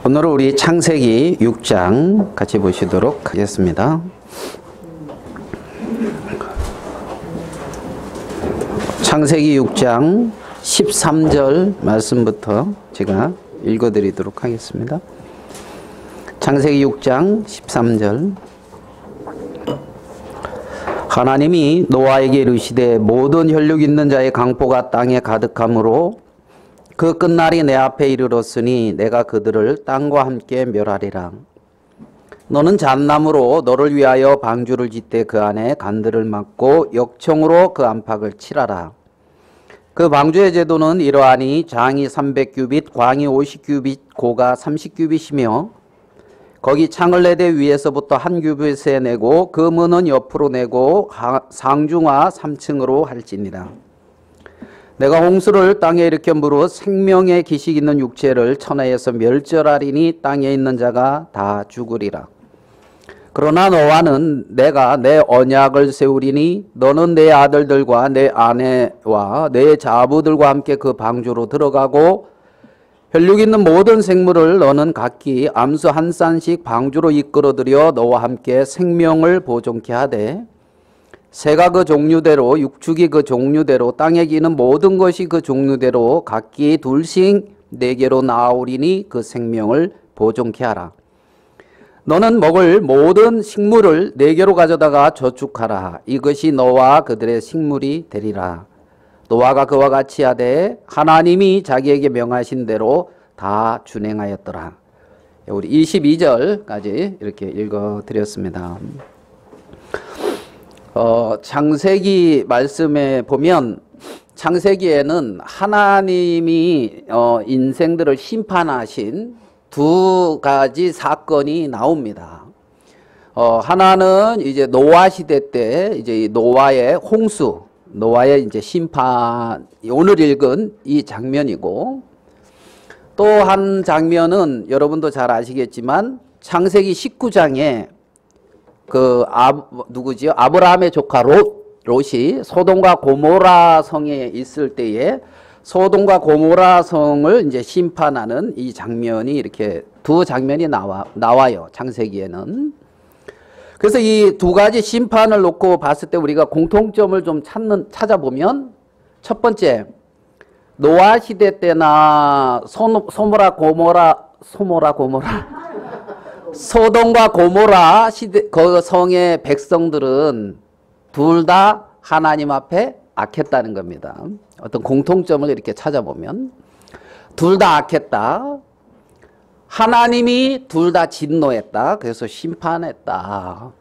오늘은 우리 창세기 6장 같이 보시도록 하겠습니다. 창세기 6장 13절 말씀부터 제가 읽어드리도록 하겠습니다. 창세기 6장 13절. 하나님이 노아에게 이르시되 모든 혈육 있는 자의 강포가 땅에 가득하므로 그 끝날이 내 앞에 이르렀으니 내가 그들을 땅과 함께 멸하리라. 너는 잣나무로 너를 위하여 방주를 짓되 그 안에 간들을 막고 역청으로 그 안팎을 칠하라. 그 방주의 제도는 이러하니 장이 300규빗, 광이 50규빗, 고가 30규빗이며 거기 창을 내되 위에서부터 한 규빗에 내고 그 문은 옆으로 내고 상중하 3층으로 할지니라. 내가 홍수를 땅에 일으켜 물어 생명의 기식 있는 육체를 천하에서 멸절하리니 땅에 있는 자가 다 죽으리라. 그러나 너와는 내가 내 언약을 세우리니 너는 내 아들들과 내 아내와 내 자부들과 함께 그 방주로 들어가고 혈육 있는 모든 생물을 너는 각기 암수 한 쌍씩 방주로 이끌어들여 너와 함께 생명을 보존케 하되 새가 그 종류대로 육축이 그 종류대로 땅에 기는 모든 것이 그 종류대로 각기 둘씩 네개로 나아오리니 그 생명을 보존케 하라. 너는 먹을 모든 식물을 네개로 가져다가 저축하라. 이것이 너와 그들의 식물이 되리라. 노아가 그와 같이 하되 하나님이 자기에게 명하신 대로 다 준행하였더라. 우리 22절까지 이렇게 읽어드렸습니다. 창세기 말씀에 보면 창세기에는 하나님이 인생들을 심판하신 두 가지 사건이 나옵니다. 하나는 이제 노아 시대 때 이제 노아의 홍수, 노아의 이제 심판, 오늘 읽은 이 장면이고, 또 한 장면은 여러분도 잘 아시겠지만 창세기 19장에 누구지요? 아브라함의 조카 롯이 소돔과 고모라 성에 있을 때에 소돔과 고모라 성을 이제 심판하는 이 장면이 이렇게 두 장면이 나와요. 창세기에는. 그래서 이 두 가지 심판을 놓고 봤을 때 우리가 공통점을 좀 찾아보면 첫 번째, 노아 시대 때나 소돔과 고모라 시대 그 성의 백성들은 둘 다 하나님 앞에 악했다는 겁니다. 어떤 공통점을 이렇게 찾아보면 둘 다 악했다. 하나님이 둘 다 진노했다. 그래서 심판했다.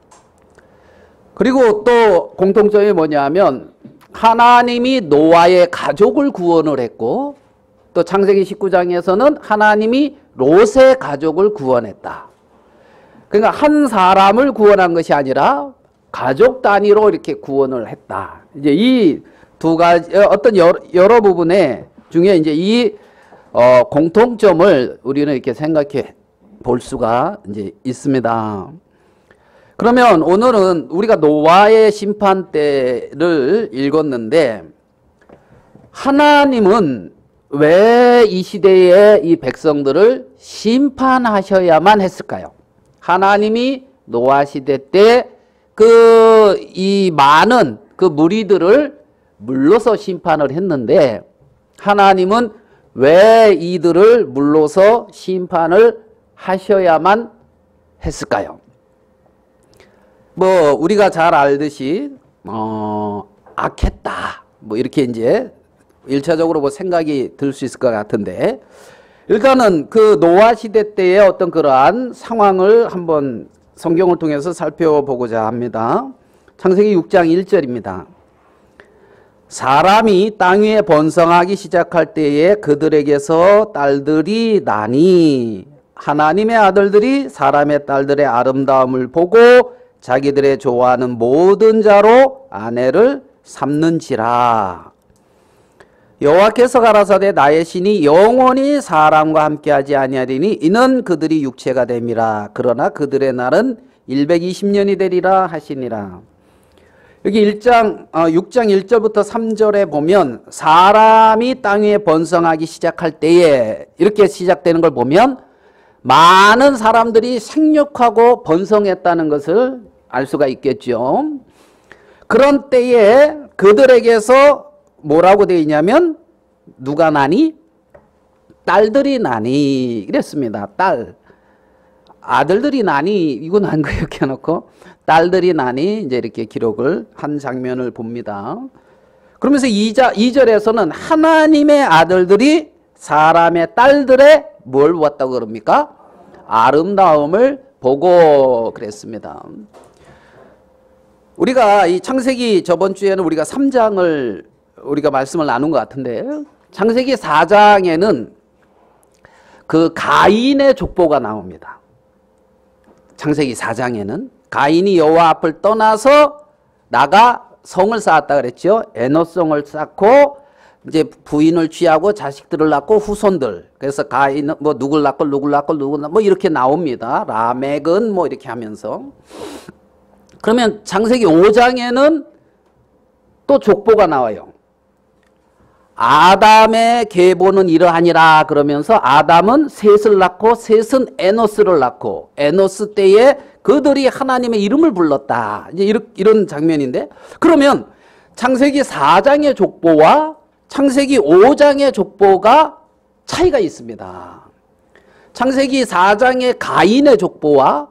그리고 또 공통점이 뭐냐면 하나님이 노아의 가족을 구원을 했고 또 창세기 19장에서는 하나님이 롯의 가족을 구원했다. 그러니까 한 사람을 구원한 것이 아니라 가족 단위로 이렇게 구원을 했다. 이제 이 두 가지 어떤 여러 부분에 중에 이제 이 공통점을 우리는 이렇게 생각해 볼 수가 이제 있습니다. 그러면 오늘은 우리가 노아의 심판 때를 읽었는데 하나님은 왜 이 시대에 이 백성들을 심판하셔야만 했을까요? 하나님이 노아 시대 때 이 많은 그 무리들을 물러서 심판을 했는데 하나님은 왜 이들을 물러서 심판을 하셔야만 했을까요? 뭐 우리가 잘 알듯이 악했다. 뭐 이렇게 이제 1차적으로 뭐 생각이 들 수 있을 것 같은데 일단은 그 노아 시대 때의 어떤 그러한 상황을 한번 성경을 통해서 살펴보고자 합니다. 창세기 6장 1절입니다. 사람이 땅 위에 번성하기 시작할 때에 그들에게서 딸들이 나니 하나님의 아들들이 사람의 딸들의 아름다움을 보고 자기들의 좋아하는 모든 자로 아내를 삼는지라. 여호와께서 가라사대 나의 신이 영원히 사람과 함께하지 아니하리니 이는 그들이 육체가 됨이라. 그러나 그들의 날은 120년이 되리라 하시니라. 여기 6장 1절부터 3절에 보면 사람이 땅 위에 번성하기 시작할 때에 이렇게 시작되는 걸 보면 많은 사람들이 생육하고 번성했다는 것을 알 수가 있겠죠. 그런 때에 그들에게서 뭐라고 되어 있냐면 누가 나니? 딸들이 나니 이랬습니다. 딸. 아들들이 나니 이건 안 그렇게 해놓고 딸들이 나니 이제 이렇게 기록을 한 장면을 봅니다. 그러면서 2절에서는 하나님의 아들들이 사람의 딸들의 뭘 보았다고 그럽니까? 아름다움을 보고 그랬습니다. 우리가 이 창세기 저번 주에는 우리가 3장을 우리가 말씀을 나눈 것 같은데 창세기 4장에는 그 가인의 족보가 나옵니다. 창세기 4장에는 가인이 여호와 앞을 떠나서 나가 성을 쌓았다 그랬죠. 에노성을 쌓고 이제 부인을 취하고 자식들을 낳고 후손들. 그래서 가인은 뭐 누굴 낳고 뭐 이렇게 나옵니다. 라멕은 뭐 이렇게 하면서. 그러면 창세기 5장에는 또 족보가 나와요. 아담의 계보는 이러하니라 그러면서 아담은 셋을 낳고 셋은 에노스를 낳고 에노스 때에 그들이 하나님의 이름을 불렀다. 이제 이런 장면인데 그러면 창세기 4장의 족보와 창세기 5장의 족보가 차이가 있습니다. 창세기 4장의 가인의 족보와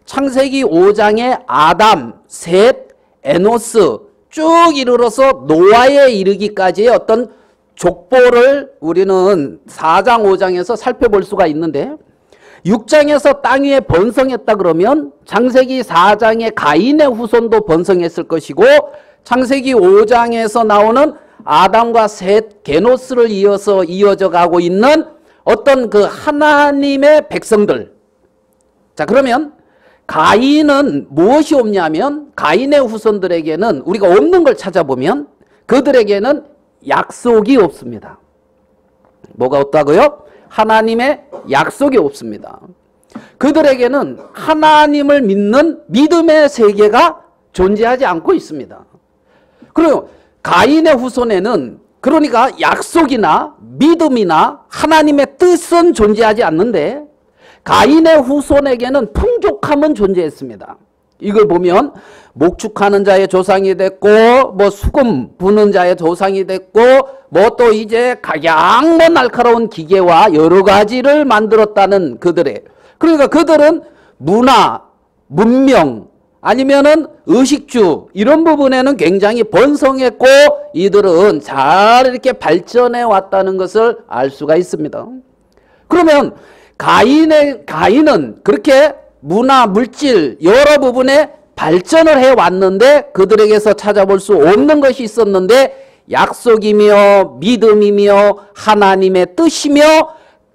창세기 5장의 아담, 셋, 에노스 쭉 이르러서 노아에 이르기까지의 어떤 족보를 우리는 4장, 5장에서 살펴볼 수가 있는데 6장에서 땅 위에 번성했다 그러면 창세기 4장의 가인의 후손도 번성했을 것이고 창세기 5장에서 나오는 아담과 셋, 게노스를 이어져 가고 있는 어떤 그 하나님의 백성들. 자, 그러면 가인은 무엇이 없냐면 가인의 후손들에게는 우리가 없는 걸 찾아보면 그들에게는 약속이 없습니다. 뭐가 없다고요? 하나님의 약속이 없습니다. 그들에게는 하나님을 믿는 믿음의 세계가 존재하지 않고 있습니다. 그리고 가인의 후손에는 그러니까 약속이나 믿음이나 하나님의 뜻은 존재하지 않는데 가인의 후손에게는 풍족함은 존재했습니다. 이걸 보면 목축하는 자의 조상이 됐고 뭐 수금 부는 자의 조상이 됐고 뭐 또 이제 가장 뭐 날카로운 기계와 여러 가지를 만들었다는 그들의 그러니까 그들은 문화, 문명 아니면은 의식주 이런 부분에는 굉장히 번성했고 이들은 잘 이렇게 발전해 왔다는 것을 알 수가 있습니다. 그러면 가인은 그렇게 문화, 물질 여러 부분에 발전을 해왔는데 그들에게서 찾아볼 수 없는 것이 있었는데 약속이며 믿음이며 하나님의 뜻이며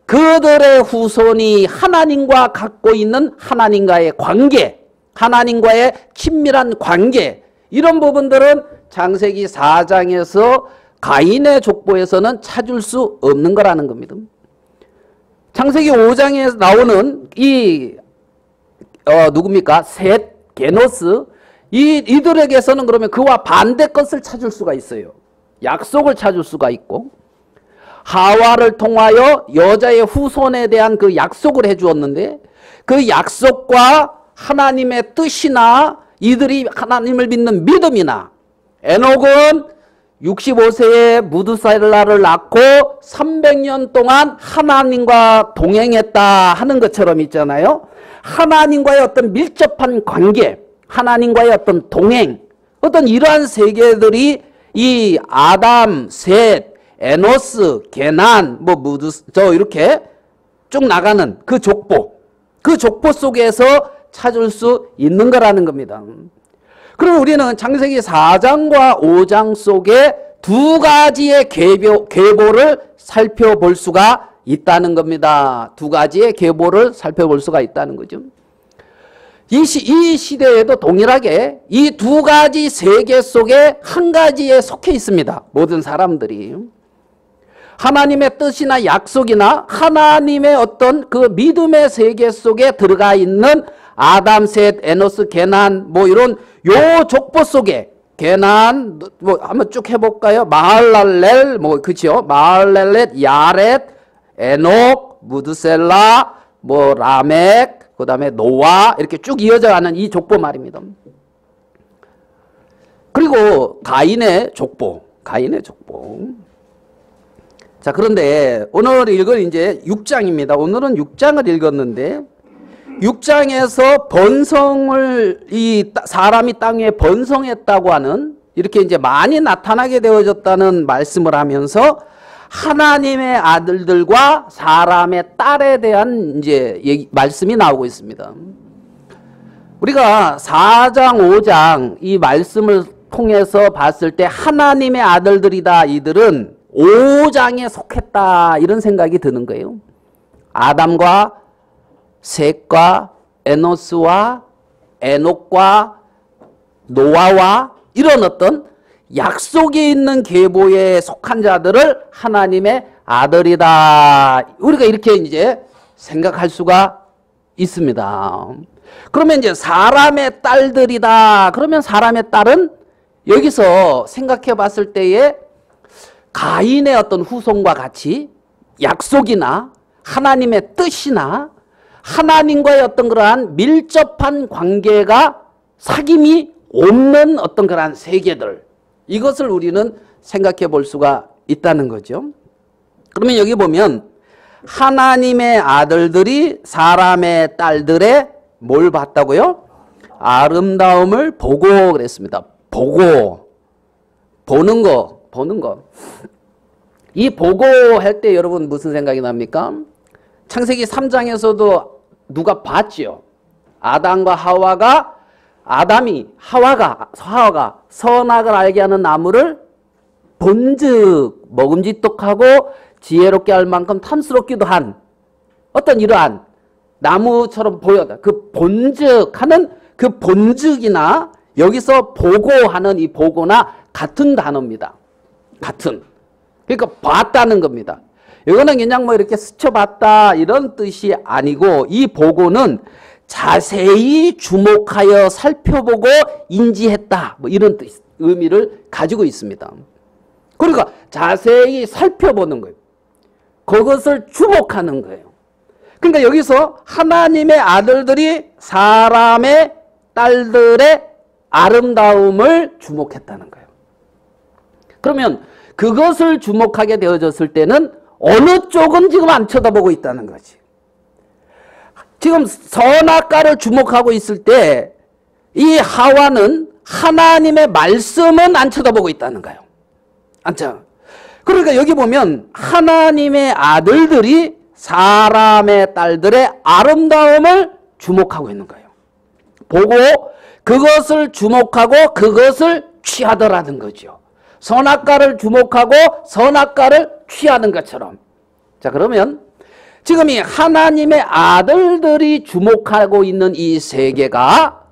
그들의 후손이 하나님과 갖고 있는 하나님과의 관계 하나님과의 친밀한 관계 이런 부분들은 창세기 4장에서 가인의 족보에서는 찾을 수 없는 거라는 겁니다. 창세기 5장에 나오는 이 누굽니까? 셋, 게노스 이들에게서는 그러면 그와 반대 것을 찾을 수가 있어요. 약속을 찾을 수가 있고 하와를 통하여 여자의 후손에 대한 그 약속을 해주었는데 그 약속과 하나님의 뜻이나 이들이 하나님을 믿는 믿음이나 에녹은 65세에 무두살라를 낳고 300년 동안 하나님과 동행했다 하는 것처럼 있잖아요. 하나님과의 어떤 밀접한 관계, 하나님과의 어떤 동행, 어떤 이러한 세계들이 이 아담, 셋, 에노스, 게난, 뭐 이렇게 쭉 나가는 그 족보 속에서 찾을 수 있는 거라는 겁니다. 그럼 우리는 창세기 4장과 5장 속에 두 가지의 계보를 살펴볼 수가 있다는 겁니다. 두 가지의 계보를 살펴볼 수가 있다는 거죠. 이 시대에도 동일하게 이 두 가지 세계 속에 한 가지에 속해 있습니다. 모든 사람들이. 하나님의 뜻이나 약속이나 하나님의 어떤 그 믿음의 세계 속에 들어가 있는 아담, 셋, 에노스, 게난 뭐 이런 요 족보 속에 게난 뭐 한번 쭉 해볼까요? 마할랄렐 뭐 그죠? 마할랄렛, 야렛, 에녹, 무드셀라, 뭐 라멕, 그 다음에 노아 이렇게 쭉 이어져 가는 이 족보 말입니다. 그리고 가인의 족보. 자, 그런데 오늘 읽은 이제 6장입니다. 오늘은 6장을 읽었는데 6장에서 번성을 사람이 땅 위에 번성했다고 하는 이렇게 이제 많이 나타나게 되어졌다는 말씀을 하면서 하나님의 아들들과 사람의 딸에 대한 이제 말씀이 나오고 있습니다. 우리가 4장, 5장 이 말씀을 통해서 봤을 때 하나님의 아들들이다. 이들은 5장에 속했다. 이런 생각이 드는 거예요. 아담과 셋과 에노스와 에녹과 노아와 이런 어떤 약속이 있는 계보에 속한 자들을 하나님의 아들이다. 우리가 이렇게 이제 생각할 수가 있습니다. 그러면 이제 사람의 딸들이다. 그러면 사람의 딸은 여기서 생각해 봤을 때에 가인의 어떤 후손과 같이 약속이나 하나님의 뜻이나 하나님과의 어떤 그러한 밀접한 관계가 사귐이 없는 어떤 그러한 세계들, 이것을 우리는 생각해 볼 수가 있다는 거죠. 그러면 여기 보면 하나님의 아들들이 사람의 딸들의 뭘 봤다고요? 아름다움을 보고 그랬습니다. 보고. 보는 거. 이 보고 할 때 여러분 무슨 생각이 납니까? 창세기 3장에서도 누가 봤지요? 아담과 하와가 하와가 선악을 알게 하는 나무를 본즉 먹음직독하고 지혜롭게 할 만큼 탐스럽기도 한 어떤 이러한 나무처럼 보여다. 그 본즉 하는 그 본즉이나 여기서 보고하는 이 보고나 같은 단어입니다. 같은. 그러니까 봤다는 겁니다. 이거는 그냥 뭐 이렇게 스쳐봤다 이런 뜻이 아니고 이 보고는 자세히 주목하여 살펴보고 인지했다. 뭐 이런 뜻, 의미를 가지고 있습니다. 그러니까 자세히 살펴보는 거예요. 그것을 주목하는 거예요. 그러니까 여기서 하나님의 아들들이 사람의 딸들의 아름다움을 주목했다는 거예요. 그러면 그것을 주목하게 되어졌을 때는 어느 쪽은 지금 안 쳐다보고 있다는 거지. 지금 선악과를 주목하고 있을 때 이 하와는 하나님의 말씀은 안 쳐다보고 있다는 거예요. 그러니까 여기 보면 하나님의 아들들이 사람의 딸들의 아름다움을 주목하고 있는 거예요. 보고 그것을 주목하고 그것을 취하더라는 거죠. 선악과를 주목하고 선악과를 취하는 것처럼. 자, 그러면 지금 이 하나님의 아들들이 주목하고 있는 이 세계가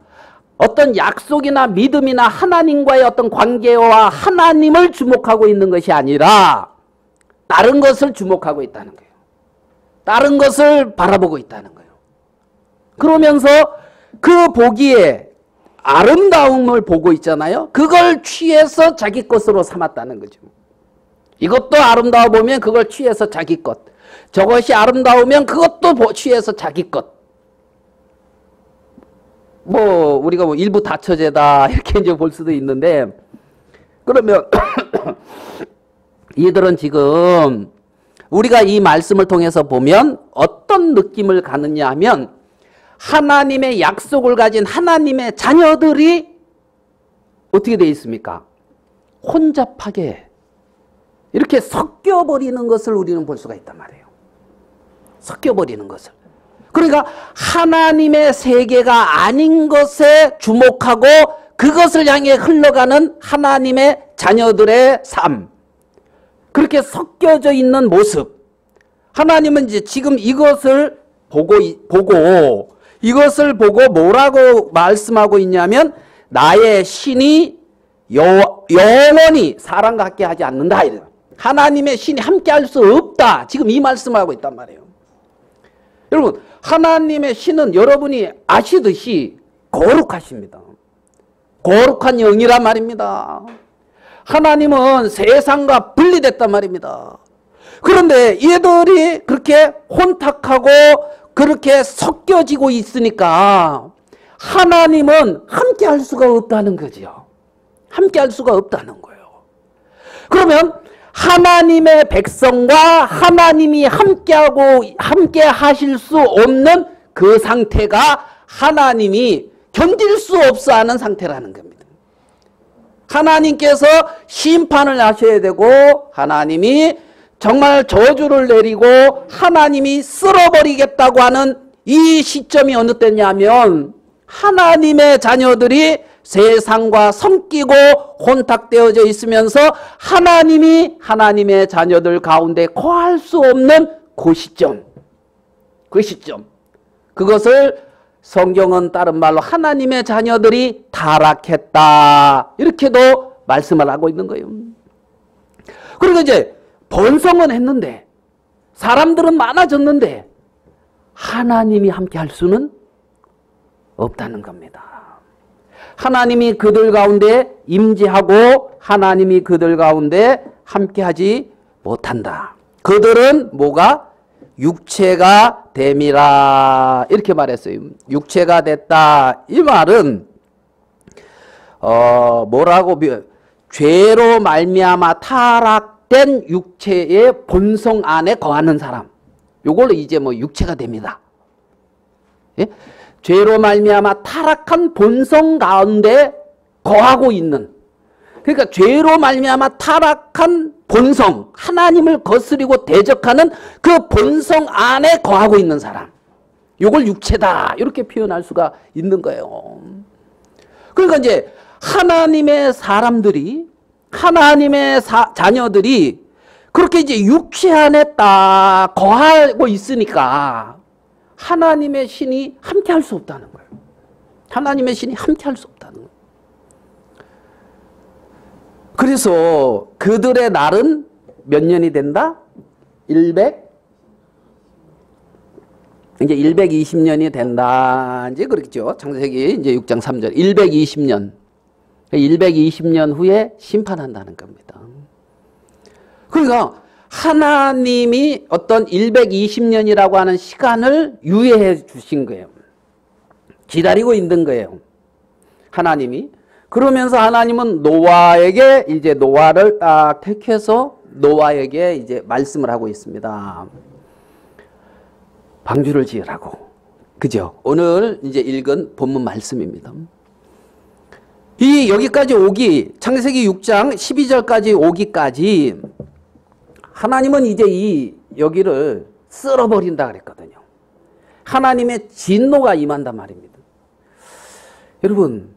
어떤 약속이나 믿음이나 하나님과의 어떤 관계와 하나님을 주목하고 있는 것이 아니라 다른 것을 주목하고 있다는 거예요. 다른 것을 바라보고 있다는 거예요. 그러면서 그 보기에 아름다움을 보고 있잖아요. 그걸 취해서 자기 것으로 삼았다는 거죠. 이것도 아름다워 보면 그걸 취해서 자기 것. 저것이 아름다우면 그것도 취해서 자기 것. 뭐 우리가 뭐 일부 다처제다 이렇게 이제 볼 수도 있는데, 그러면 이들은 지금 우리가 이 말씀을 통해서 보면 어떤 느낌을 가느냐 하면 하나님의 약속을 가진 하나님의 자녀들이 어떻게 되어 있습니까? 혼잡하게 이렇게 섞여버리는 것을 우리는 볼 수가 있단 말이에요. 섞여버리는 것을. 그러니까 하나님의 세계가 아닌 것에 주목하고 그것을 향해 흘러가는 하나님의 자녀들의 삶. 그렇게 섞여져 있는 모습. 하나님은 이제 지금 이것을 보고 이것을 보고 뭐라고 말씀하고 있냐면 나의 신이 영원히 사람과 함께 하지 않는다. 이래요. 하나님의 신이 함께 할 수 없다. 지금 이 말씀을 하고 있단 말이에요. 여러분, 하나님의 신은 여러분이 아시듯이 거룩하십니다. 거룩한 영이란 말입니다. 하나님은 세상과 분리됐단 말입니다. 그런데 얘들이 그렇게 혼탁하고 그렇게 섞여지고 있으니까 하나님은 함께 할 수가 없다는 거죠. 함께 할 수가 없다는 거예요. 그러면 하나님의 백성과 하나님이 함께하고 함께 하실 수 없는 그 상태가 하나님이 견딜 수 없어 하는 상태라는 겁니다. 하나님께서 심판을 하셔야 되고 하나님이 정말 저주를 내리고 하나님이 쓸어버리겠다고 하는 이 시점이 어느 때냐면 하나님의 자녀들이 세상과 섞이고 혼탁되어져 있으면서 하나님이 하나님의 자녀들 가운데 거할 수 없는 그 시점. 그것을 성경은 다른 말로 하나님의 자녀들이 타락했다. 이렇게도 말씀을 하고 있는 거예요. 그리고 이제 번성은 했는데 사람들은 많아졌는데 하나님이 함께 할 수는 없다는 겁니다. 하나님이 그들 가운데 임재하고 하나님이 그들 가운데 함께하지 못한다. 그들은 뭐가? 육체가 됨이라 이렇게 말했어요. 육체가 됐다. 이 말은 뭐라고 죄로 말미암아 타락된 육체의 본성 안에 거하는 사람. 요걸로 이제 뭐 육체가 됩니다. 예? 죄로 말미암아 타락한 본성 가운데 거하고 있는, 그러니까 죄로 말미암아 타락한 본성, 하나님을 거스리고 대적하는 그 본성 안에 거하고 있는 사람, 요걸 육체다 이렇게 표현할 수가 있는 거예요. 그러니까 이제 하나님의 사람들이, 하나님의 자녀들이 그렇게 이제 육체 안에 딱 거하고 있으니까 하나님의 신이 함께 할 수 없다는 거예요. 하나님의 신이 함께 할 수 없다는 거예요. 그래서 그들의 날은 몇 년이 된다? 이제 120년이 된다. 이제 그렇겠죠. 창세기 이제 6장 3절. 120년. 120년 후에 심판한다는 겁니다. 그러니까 하나님이 어떤 120년이라고 하는 시간을 유예해 주신 거예요. 기다리고 있는 거예요. 하나님이. 그러면서 하나님은 노아에게 이제 노아를 딱 택해서 노아에게 이제 말씀을 하고 있습니다. 방주를 지으라고. 그죠? 오늘 이제 읽은 본문 말씀입니다. 이 여기까지 오기, 창세기 6장 12절까지 오기까지 하나님은 이제 여기를 쓸어버린다 그랬거든요. 하나님의 진노가 임한단 말입니다. 여러분,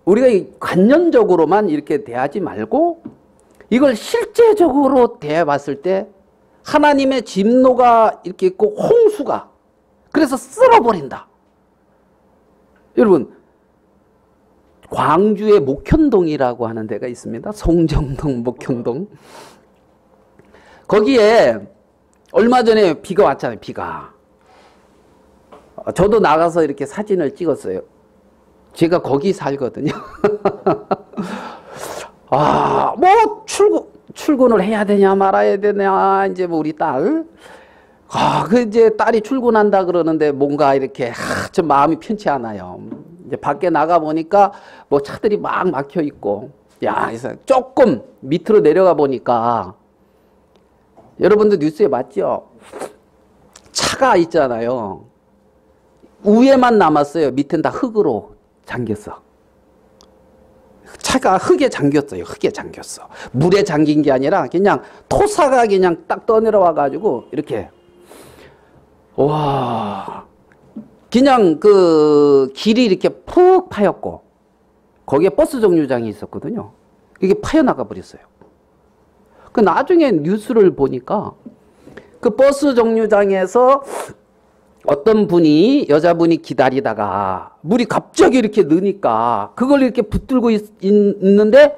우리가 관념적으로만 이렇게 대하지 말고 이걸 실제적으로 대해 봤을 때 하나님의 진노가 이렇게 있고 홍수가, 그래서 쓸어버린다. 여러분, 광주의 목현동이라고 하는 데가 있습니다. 송정동, 목현동. 거기에 얼마 전에 비가 왔잖아요. 비가. 저도 나가서 이렇게 사진을 찍었어요. 제가 거기 살거든요. 뭐 출근을 해야 되냐 말아야 되냐, 이제 뭐 우리 딸. 그 이제 딸이 출근한다 그러는데 뭔가 이렇게 좀 마음이 편치 않아요. 이제 밖에 나가 보니까 뭐 차들이 막 막혀 있고, 그래서 조금 밑으로 내려가 보니까, 여러분들 뉴스에 봤죠? 차가 있잖아요. 위에만 남았어요. 밑은 다 흙으로 잠겼어. 차가 흙에 잠겼어요. 흙에 잠겼어. 물에 잠긴 게 아니라 그냥 토사가 그냥 딱 떠내려와 가지고 이렇게, 와, 그냥 그 길이 이렇게 푹 파였고 거기에 버스 정류장이 있었거든요. 이게 파여나가 버렸어요. 그 나중에 뉴스를 보니까 그 버스 정류장에서 어떤 분이, 여자분이 기다리다가 물이 갑자기 이렇게 느니까 그걸 이렇게 붙들고 있는데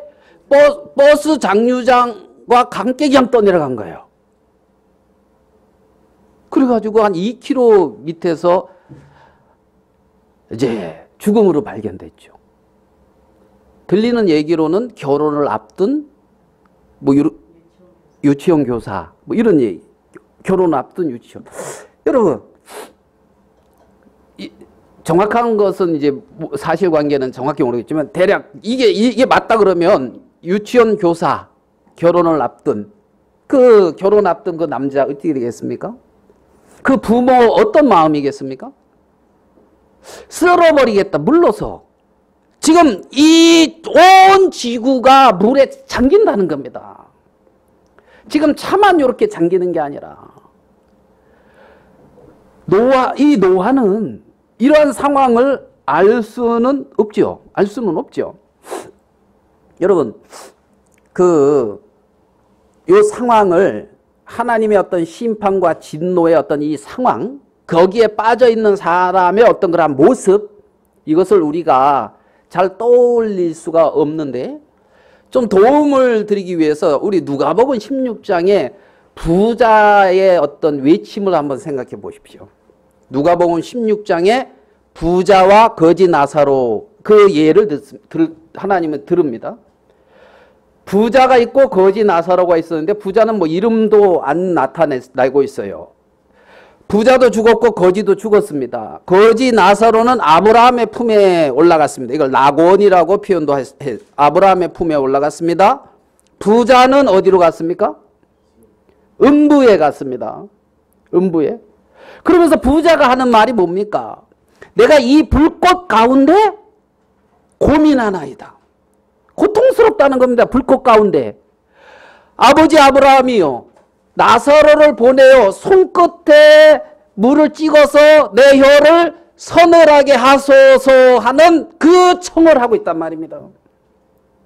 버스 정류장과 함께 그냥 떠내려간 거예요. 그래가지고 한 2km 밑에서 이제 죽음으로 발견됐죠. 들리는 얘기로는 결혼을 앞둔 뭐 유치원 교사, 뭐 이런 얘기. 결혼 앞둔 유치원. 여러분, 정확한 것은 이제 사실관계는 정확히 모르겠지만 대략 이게 맞다 그러면 유치원 교사 결혼을 앞둔 그 결혼 앞둔 그 남자 어떻게 되겠습니까? 그 부모 어떤 마음이겠습니까? 쓸어버리겠다 물러서 지금 이 온 지구가 물에 잠긴다는 겁니다. 지금 차만 이렇게 잠기는 게 아니라 이 노아는 이러한 상황을 알 수는 없죠. 알 수는 없죠. 여러분, 이 상황을 하나님의 어떤 심판과 진노의 어떤 이 상황, 거기에 빠져 있는 사람의 어떤 그런 모습, 이것을 우리가 잘 떠올릴 수가 없는데, 좀 도움을 드리기 위해서 우리 누가복음 16장에 부자의 어떤 외침을 한번 생각해 보십시오. 누가복음 16장에 부자와 거지 나사로 그 예를 하나님은 들읍니다. 부자가 있고 거지 나사로가 있었는데 부자는 뭐 이름도 안 나타내고 있어요. 부자도 죽었고 거지도 죽었습니다. 거지 나사로는 아브라함의 품에 올라갔습니다. 이걸 낙원이라고 표현도 해. 아브라함의 품에 올라갔습니다. 부자는 어디로 갔습니까? 음부에 갔습니다. 음부에. 그러면서 부자가 하는 말이 뭡니까? 내가 이 불꽃 가운데 고민하나이다. 고통스럽다는 겁니다. 불꽃 가운데. 아버지 아브라함이요. 나사로를 보내어 손끝에 물을 찍어서 내 혀를 서늘하게 하소서 하는 그 청을 하고 있단 말입니다.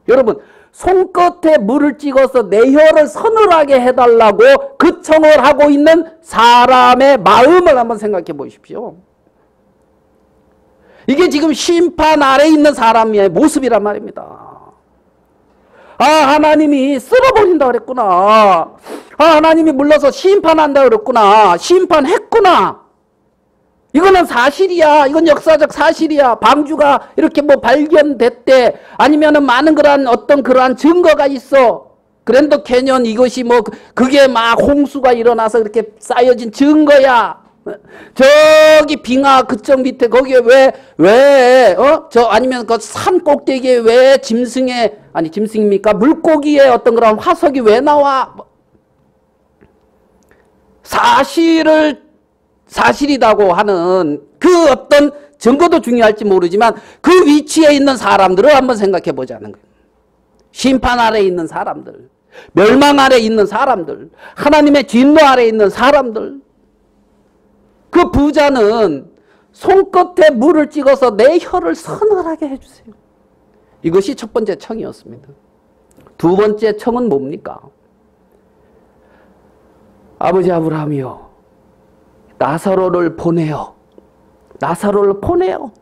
여러분, 손끝에 물을 찍어서 내 혀를 서늘하게 해달라고 그 청을 하고 있는 사람의 마음을 한번 생각해 보십시오. 이게 지금 심판 아래 있는 사람의 모습이란 말입니다. 아, 하나님이 쓸어버린다 그랬구나. 아, 하나님이 물러서 심판한다 그랬구나. 심판했구나. 이거는 사실이야. 이건 역사적 사실이야. 방주가 이렇게 뭐 발견됐대. 아니면은 많은 어떤 그러한 증거가 있어. 그랜드 캐년 이것이 뭐 그게 막 홍수가 일어나서 이렇게 쌓여진 증거야. 저기 빙하 그쪽 밑에 거기에 아니면 그 산 꼭대기에 왜 짐승입니까? 물고기의 어떤 그런 화석이 왜 나와? 사실이라고 하는 그 어떤 증거도 중요할지 모르지만 그 위치에 있는 사람들을 한번 생각해 보자는 거예요. 심판 아래 있는 사람들, 멸망 아래 있는 사람들, 하나님의 진노 아래 있는 사람들. 그 부자는 손끝에 물을 찍어서 내 혀를 서늘하게 해주세요. 이것이 첫 번째 청이었습니다. 두 번째 청은 뭡니까? 아버지 아브라함이요. 나사로를 보내요. 나사로를 보내요.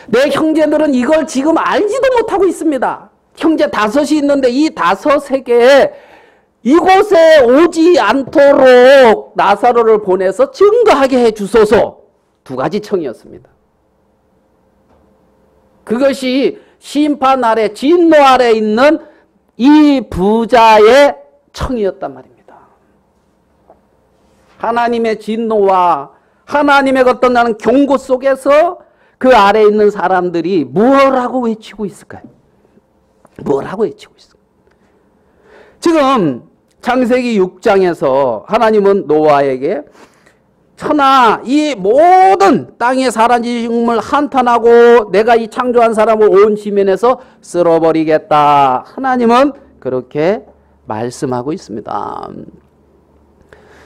내 형제들은 이걸 지금 알지도 못하고 있습니다. 형제 5이 있는데 이 5에게 이곳에 오지 않도록 나사로를 보내서 증거하게 해 주소서. 두 가지 청이었습니다. 그것이 심판 아래 진노 아래 있는 이 부자의 청이었단 말입니다. 하나님의 진노와 하나님의 어떤 나는 경고 속에서 그 아래에 있는 사람들이 뭐라고 외치고 있을까요? 뭐라고 외치고 있을까요? 지금 창세기 6장에서 하나님은 노아에게 천하 이 모든 땅에 사람 짐승을 한탄하고 내가 이 창조한 사람을 온 지면에서 쓸어버리겠다. 하나님은 그렇게 말씀하고 있습니다.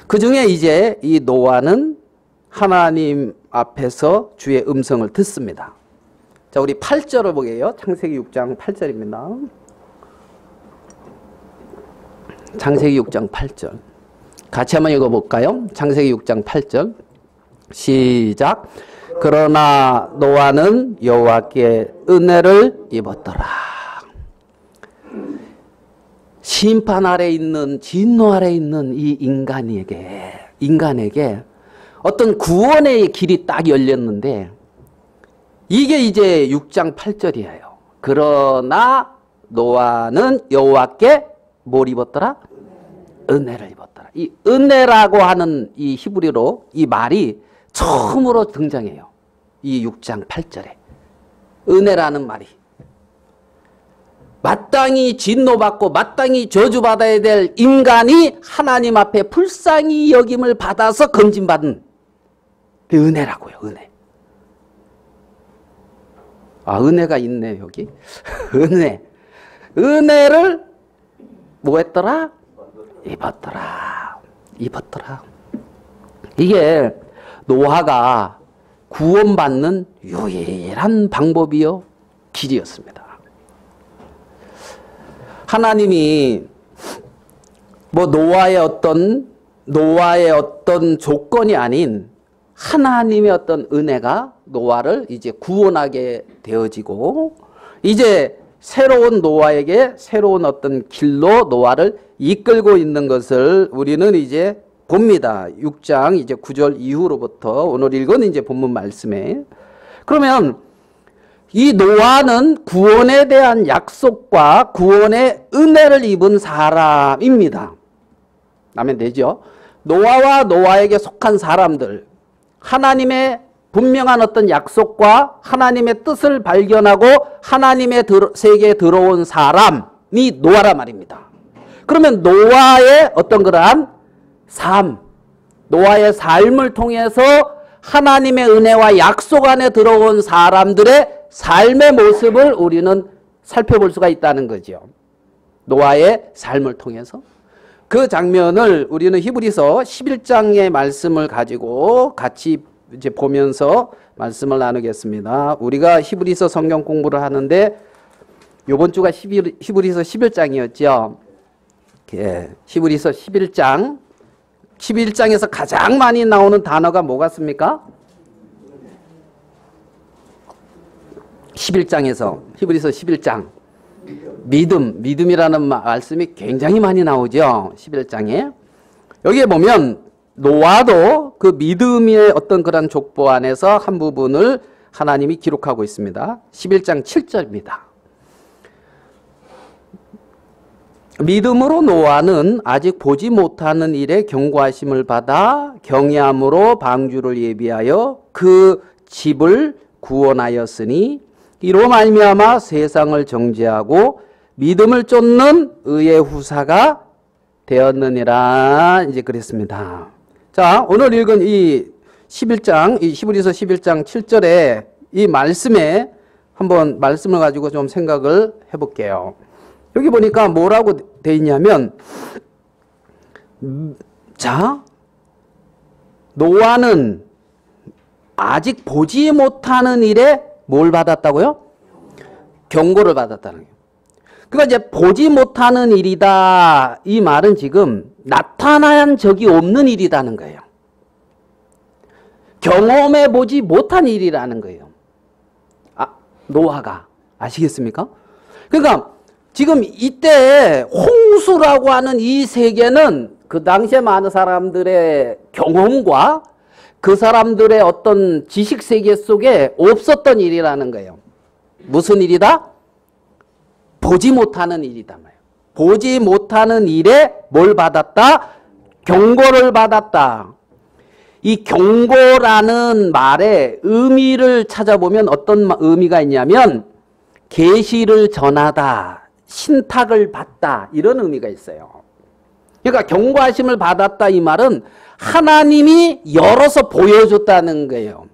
그 중에 이제 이 노아는 하나님 앞에서 주의 음성을 듣습니다. 자, 우리 8절을 보게요. 창세기 6장 8절입니다. 창세기 6장 8절. 같이 한번 읽어볼까요? 창세기 6장 8절. 시작. 그러나 노아는 여호와께 은혜를 입었더라. 심판 아래 있는 진노 아래 있는 이 인간에게 어떤 구원의 길이 딱 열렸는데 이게 이제 6장 8절이에요. 그러나 노아는 여호와께 뭘 입었더라? 은혜를 입었더라. 이 은혜라고 하는 이 히브리어로 이 말이 처음으로 등장해요. 이 6장 8절에. 은혜라는 말이. 마땅히 진노받고 마땅히 저주받아야 될 인간이 하나님 앞에 불쌍히 여김을 받아서 건진받은 그 은혜라고요. 은혜. 아, 은혜가 있네 여기. 은혜. 은혜를 뭐 했더라? 입었더라. 입었더라. 이게 노아가 구원받는 유일한 방법이요 길이었습니다. 하나님이 뭐 노아의 어떤 조건이 아닌 하나님의 어떤 은혜가 노아를 이제 구원하게 되어지고 이제 새로운 노아에게 새로운 어떤 길로 노아를 이끌고 있는 것을 우리는 이제 봅니다. 6장 이제 9절 이후로부터 오늘 읽은 이제 본문 말씀에. 그러면 이 노아는 구원에 대한 약속과 구원의 은혜를 입은 사람입니다. 라면 되죠. 노아와 노아에게 속한 사람들, 하나님의 분명한 어떤 약속과 하나님의 뜻을 발견하고 하나님의 세계에 들어온 사람이 노아란 말입니다. 그러면 노아의 어떤 그러한 삶, 노아의 삶을 통해서 하나님의 은혜와 약속 안에 들어온 사람들의 삶의 모습을 우리는 살펴볼 수가 있다는 거죠. 노아의 삶을 통해서. 그 장면을 우리는 히브리서 11장의 말씀을 가지고 같이 이제 보면서 말씀을 나누겠습니다. 우리가 히브리서 성경 공부를 하는데 이번 주가 히브리서 11장이었죠. 예, 히브리서 11장. 11장에서 가장 많이 나오는 단어가 뭐 같습니까? 11장에서 히브리서 11장 믿음이라는 말씀이 굉장히 많이 나오죠. 11장에. 여기에 보면 노아도 그 믿음의 어떤 그런 족보 안에서 한 부분을 하나님이 기록하고 있습니다. 11장 7절입니다. 믿음으로 노아는 아직 보지 못하는 일에 경고하심을 받아 경외함으로 방주를 예비하여 그 집을 구원하였으니 이로 말미암아 세상을 정죄하고 믿음을 쫓는 의의 후사가 되었느니라 이제 그랬습니다. 자, 오늘 읽은 이 11장, 이 히브리서 11장 7절에 이 말씀에 한번 말씀을 가지고 좀 생각을 해볼게요. 여기 보니까 뭐라고 돼 있냐면, 자, 노아는 아직 보지 못하는 일에 뭘 받았다고요? 경고를 받았다는 거예요. 그러니까 이제 보지 못하는 일이다. 이 말은 지금 나타난 적이 없는 일이라는 거예요. 경험해 보지 못한 일이라는 거예요. 아, 노아가. 아시겠습니까? 그러니까 지금 이때 홍수라고 하는 이 세계는 그 당시에 많은 사람들의 경험과 그 사람들의 어떤 지식 세계 속에 없었던 일이라는 거예요. 무슨 일이다? 보지 못하는 일이다 말이에요. 보지 못하는 일에 뭘 받았다? 경고를 받았다. 이 경고라는 말의 의미를 찾아보면 어떤 의미가 있냐면 계시를 전하다, 신탁을 받다 이런 의미가 있어요. 그러니까 경고하심을 받았다 이 말은 하나님이 열어서 보여줬다는 거예요.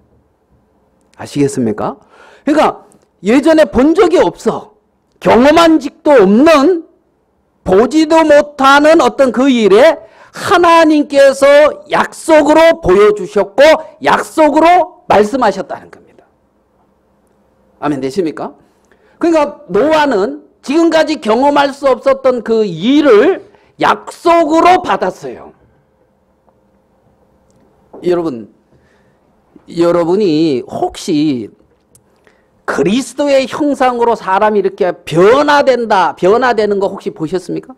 아시겠습니까? 그러니까 예전에 본 적이 없어. 경험한 적도 없는 보지도 못하는 어떤 그 일에 하나님께서 약속으로 보여주셨고 약속으로 말씀하셨다는 겁니다. 아멘 되십니까? 그러니까 노아는 지금까지 경험할 수 없었던 그 일을 약속으로 받았어요. 여러분이 혹시 그리스도의 형상으로 사람이 이렇게 변화되는 거 혹시 보셨습니까?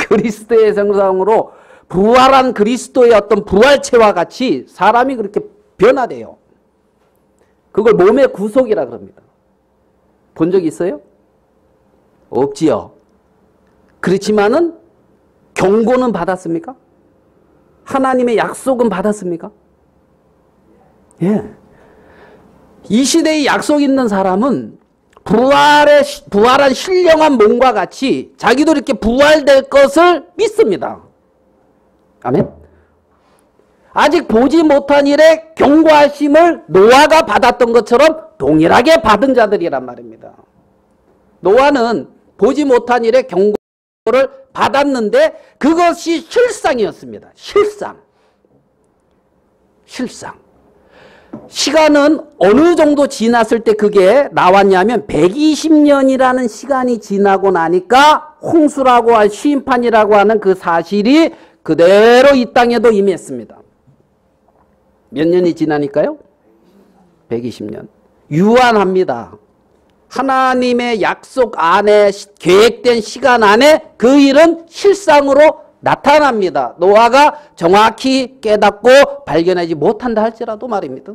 그리스도의 형상으로 부활한 그리스도의 어떤 부활체와 같이 사람이 그렇게 변화돼요. 그걸 몸의 구속이라 그럽니다. 본 적 있어요? 없지요. 그렇지만은 경고는 받았습니까? 하나님의 약속은 받았습니까? 예. 이 시대의 약속 있는 사람은 부활한 신령한 몸과 같이 자기도 이렇게 부활될 것을 믿습니다. 아멘. 아직 보지 못한 일에 경고하심을 노아가 받았던 것처럼 동일하게 받은 자들이란 말입니다. 노아는 보지 못한 일에 경고를 받았는데 그것이 실상이었습니다. 실상. 시간은 어느 정도 지났을 때 그게 나왔냐면 120년이라는 시간이 지나고 나니까 홍수라고 할 심판이라고 하는 그 사실이 그대로 이 땅에도 임했습니다. 몇 년이 지나니까요? 120년. 유한합니다. 하나님의 약속 안에 계획된 시간 안에 그 일은 실상으로 나타납니다. 노아가 정확히 깨닫고 발견하지 못한다 할지라도 말입니다.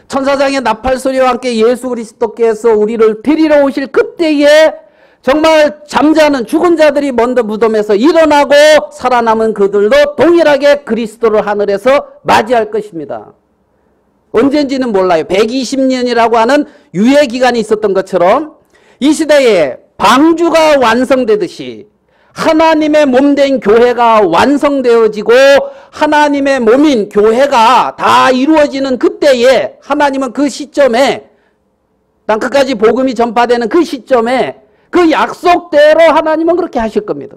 천사장의 나팔소리와 함께 예수 그리스도께서 우리를 데리러 오실 그때에 정말 잠자는 죽은 자들이 먼저 무덤에서 일어나고 살아남은 그들도 동일하게 그리스도를 하늘에서 맞이할 것입니다. 언젠지는 몰라요. 120년이라고 하는 유예기간이 있었던 것처럼 이 시대에 방주가 완성되듯이 하나님의 몸된 교회가 완성되어지고 하나님의 몸인 교회가 다 이루어지는 그때에 하나님은 그 시점에 땅끝까지 복음이 전파되는 그 시점에 그 약속대로 하나님은 그렇게 하실 겁니다.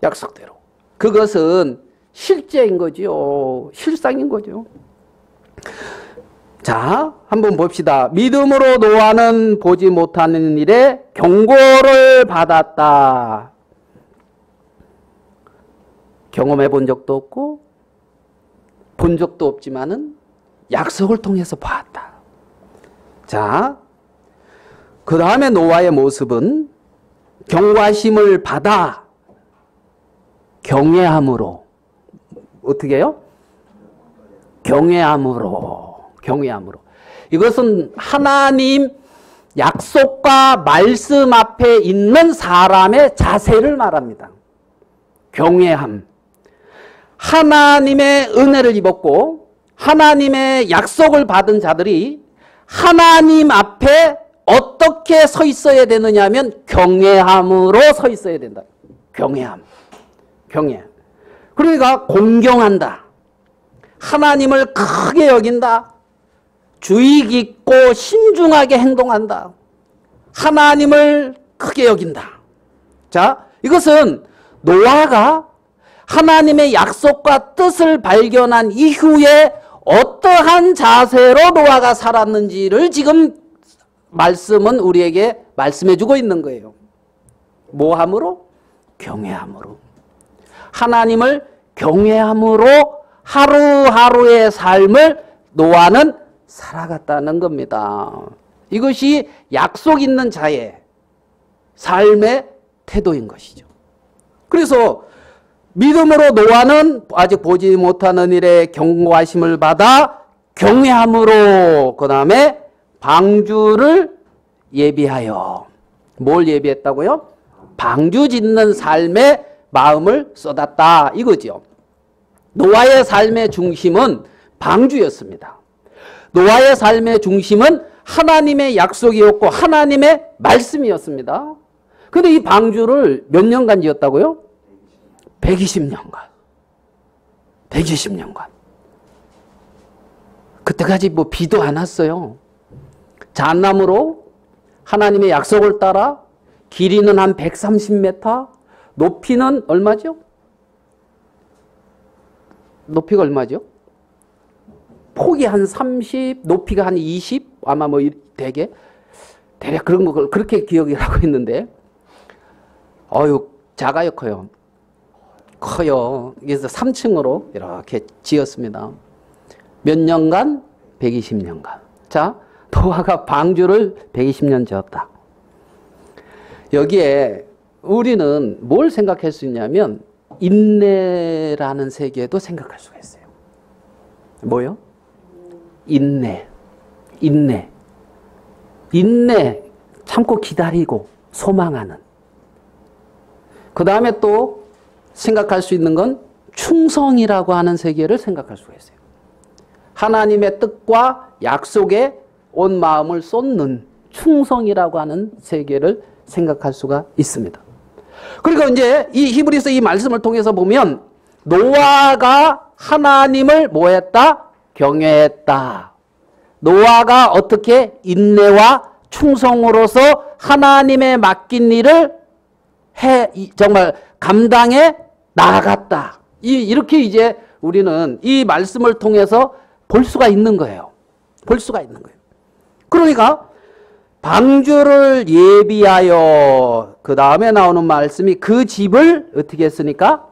약속대로. 그것은 실제인 거죠. 실상인 거죠. 자, 한번 봅시다. 믿음으로 노아는 보지 못하는 일에 경고를 받았다. 경험해 본 적도 없고 본 적도 없지만은 약속을 통해서 봤다. 자, 그 다음에 노아의 모습은 경고하심을 받아 경외함으로. 어떻게 해요? 경외함으로. 이것은 하나님 약속과 말씀 앞에 있는 사람의 자세를 말합니다. 경외함. 하나님의 은혜를 입었고 하나님의 약속을 받은 자들이 하나님 앞에 어떻게 서 있어야 되느냐 하면 경외함으로 서 있어야 된다. 경외함. 그러니까 공경한다. 하나님을 크게 여긴다. 주의 깊고 신중하게 행동한다. 하나님을 크게 여긴다. 자, 이것은 노아가 하나님의 약속과 뜻을 발견한 이후에 어떠한 자세로 노아가 살았는지를 지금 말씀은 우리에게 말씀해주고 있는 거예요. 뭐함으로? 경외함으로. 하나님을 경외함으로 하루하루의 삶을 노아는 살아갔다는 겁니다. 이것이 약속 있는 자의 삶의 태도인 것이죠. 그래서 믿음으로 노아는 아직 보지 못하는 일에 경고하심을 받아 경외함으로 그 다음에 방주를 예비하여. 뭘 예비했다고요? 방주 짓는 삶에 마음을 쏟았다 이거죠. 노아의 삶의 중심은 방주였습니다. 노아의 삶의 중심은 하나님의 약속이었고 하나님의 말씀이었습니다. 그런데 이 방주를 몇 년간 지었다고요? 120년간. 120년간. 그때까지 뭐 비도 안 왔어요. 잣나무로 하나님의 약속을 따라 길이는 한 130m, 높이는 얼마죠? 높이가 얼마죠? 폭이 한 30, 높이가 한 20, 아마 뭐 대략 그런 거 그렇게 기억을 하고 있는데, 작아요, 커요? 커요. 그래서 3층으로 이렇게 지었습니다. 몇 년간? 120년간. 자, 노아가 방주를 120년 지었다. 여기에 우리는 뭘 생각할 수 있냐면 인내라는 세계도 생각할 수가 있어요. 뭐요? 인내. 참고 기다리고 소망하는. 그 다음에 또 생각할 수 있는 건 충성이라고 하는 세계를 생각할 수가 있어요. 하나님의 뜻과 약속에 온 마음을 쏟는 충성이라고 하는 세계를 생각할 수가 있습니다. 그리고 이제 이 히브리서 이 말씀을 통해서 보면 노아가 하나님을 뭐했다? 경외했다. 노아가 어떻게 인내와 충성으로서 하나님의 맡긴 일을 정말 감당해 나아갔다. 이렇게 이제 우리는 이 말씀을 통해서 볼 수가 있는 거예요. 볼 수가 있는 거예요. 그러니까 방주를 예비하여 그 다음에 나오는 말씀이 그 집을 어떻게 했으니까?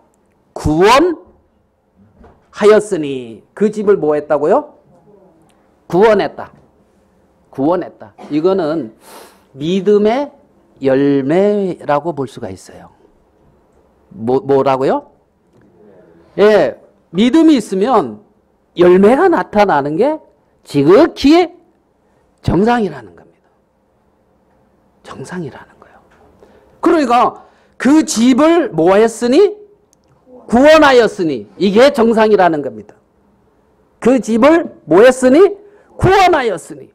구원하였으니. 그 집을 뭐 했다고요? 구원했다. 구원했다. 이거는 믿음의 열매라고 볼 수가 있어요. 뭐라고요? 예, 믿음이 있으면 열매가 나타나는 게 지극히 정상이라는 겁니다. 정상이라는 거예요. 그러니까 그 집을 뭐 했으니? 구원하였으니. 이게 정상이라는 겁니다. 그 집을 뭐 했으니? 구원하였으니.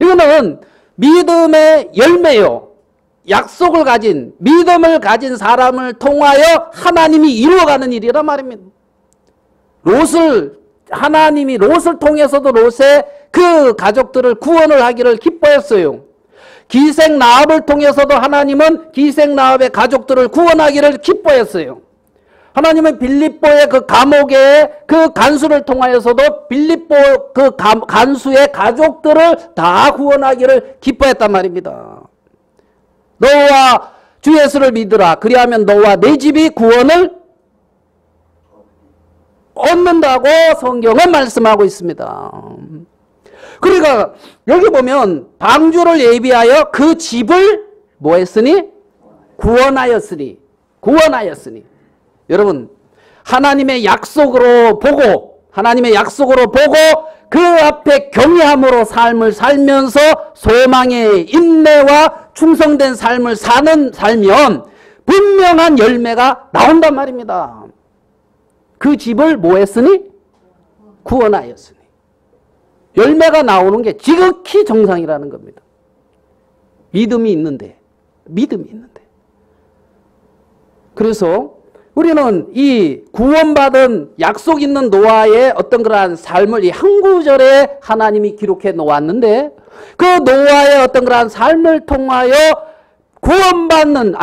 이거는 믿음의 열매요. 약속을 가진, 믿음을 가진 사람을 통하여 하나님이 이루어가는 일이란 말입니다. 하나님이 롯을 통해서도 롯의 그 가족들을 구원을 하기를 기뻐했어요. 기생 라합을 통해서도 하나님은 기생 라합의 가족들을 구원하기를 기뻐했어요. 하나님은 빌립보의 그 감옥의 그 간수를 통하여서도 빌립보 그 간수의 가족들을 다 구원하기를 기뻐했단 말입니다. 너와 주 예수를 믿으라. 그리하면 너와 내 집이 구원을 얻는다고 성경은 말씀하고 있습니다. 그러니까 여기 보면 방주를 예비하여 그 집을 뭐 했으니? 구원하였으니. 구원하였으니. 여러분, 하나님의 약속으로 보고 그 앞에 경외함으로 삶을 살면서 소망의 인내와 충성된 삶을 살면 분명한 열매가 나온단 말입니다. 그 집을 뭐 했으니? 구원하였으니. 열매가 나오는 게 지극히 정상이라는 겁니다. 믿음이 있는데. 그래서 우리는 이 구원받은 약속 있는 노아의 어떤 그러한 삶을 이 한 구절에 하나님이 기록해 놓았는데 그 노아의 어떤 그러한 삶을 통하여 구원받는,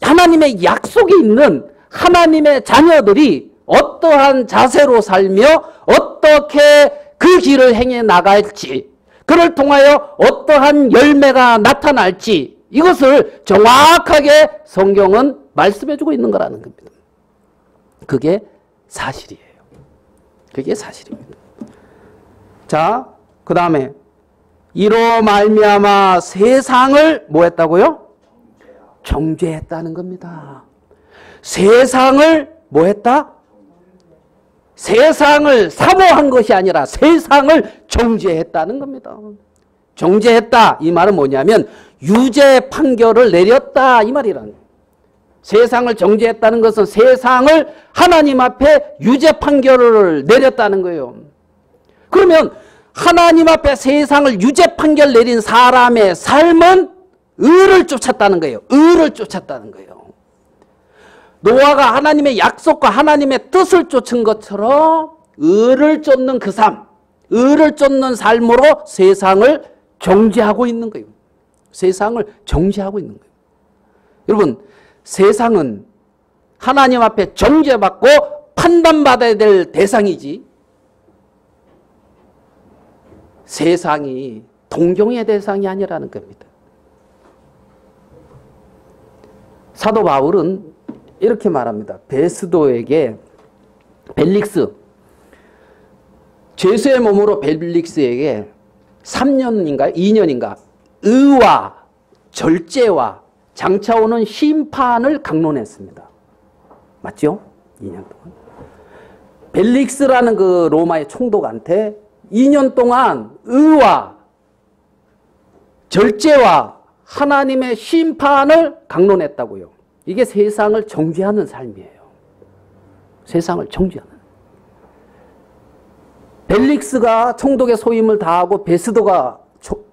하나님의 약속이 있는 하나님의 자녀들이 어떠한 자세로 살며 어떻게 그 길을 행해 나갈지, 그를 통하여 어떠한 열매가 나타날지, 이것을 정확하게 성경은 말씀해 주고 있는 거라는 겁니다. 그게 사실이에요. 그게 사실입니다. 자, 그 다음에 이로 말미암아 세상을 뭐 했다고요? 정죄했다는 겁니다. 세상을 뭐 했다? 세상을 사모한 것이 아니라 세상을 정죄했다는 겁니다. 정죄했다. 이 말은 뭐냐면 유죄 판결을 내렸다. 이 말이라는 거예요. 세상을 정죄했다는 것은 세상을 하나님 앞에 유죄 판결을 내렸다는 거예요. 그러면 하나님 앞에 세상을 유죄 판결 내린 사람의 삶은 의를 쫓았다는 거예요. 의를 쫓았다는 거예요. 노아가 하나님의 약속과 하나님의 뜻을 쫓은 것처럼 의를 쫓는 그 삶, 의를 쫓는 삶으로 세상을 정죄하고 있는 거예요. 세상을 정죄하고 있는 거예요. 여러분, 세상은 하나님 앞에 정죄받고 판단받아야 될 대상이지 세상이 동경의 대상이 아니라는 겁니다. 사도 바울은 이렇게 말합니다. 베스도에게 죄수의 몸으로 벨릭스에게 3년인가 2년인가 의와 절제와 장차 오는 심판을 강론했습니다. 맞죠? 2년 동안. 벨릭스라는 그 로마의 총독한테 2년 동안 의와 절제와 하나님의 심판을 강론했다고요. 이게 세상을 정죄하는 삶이에요. 세상을 정죄하는. 펠릭스가 총독의 소임을 다하고 베스도가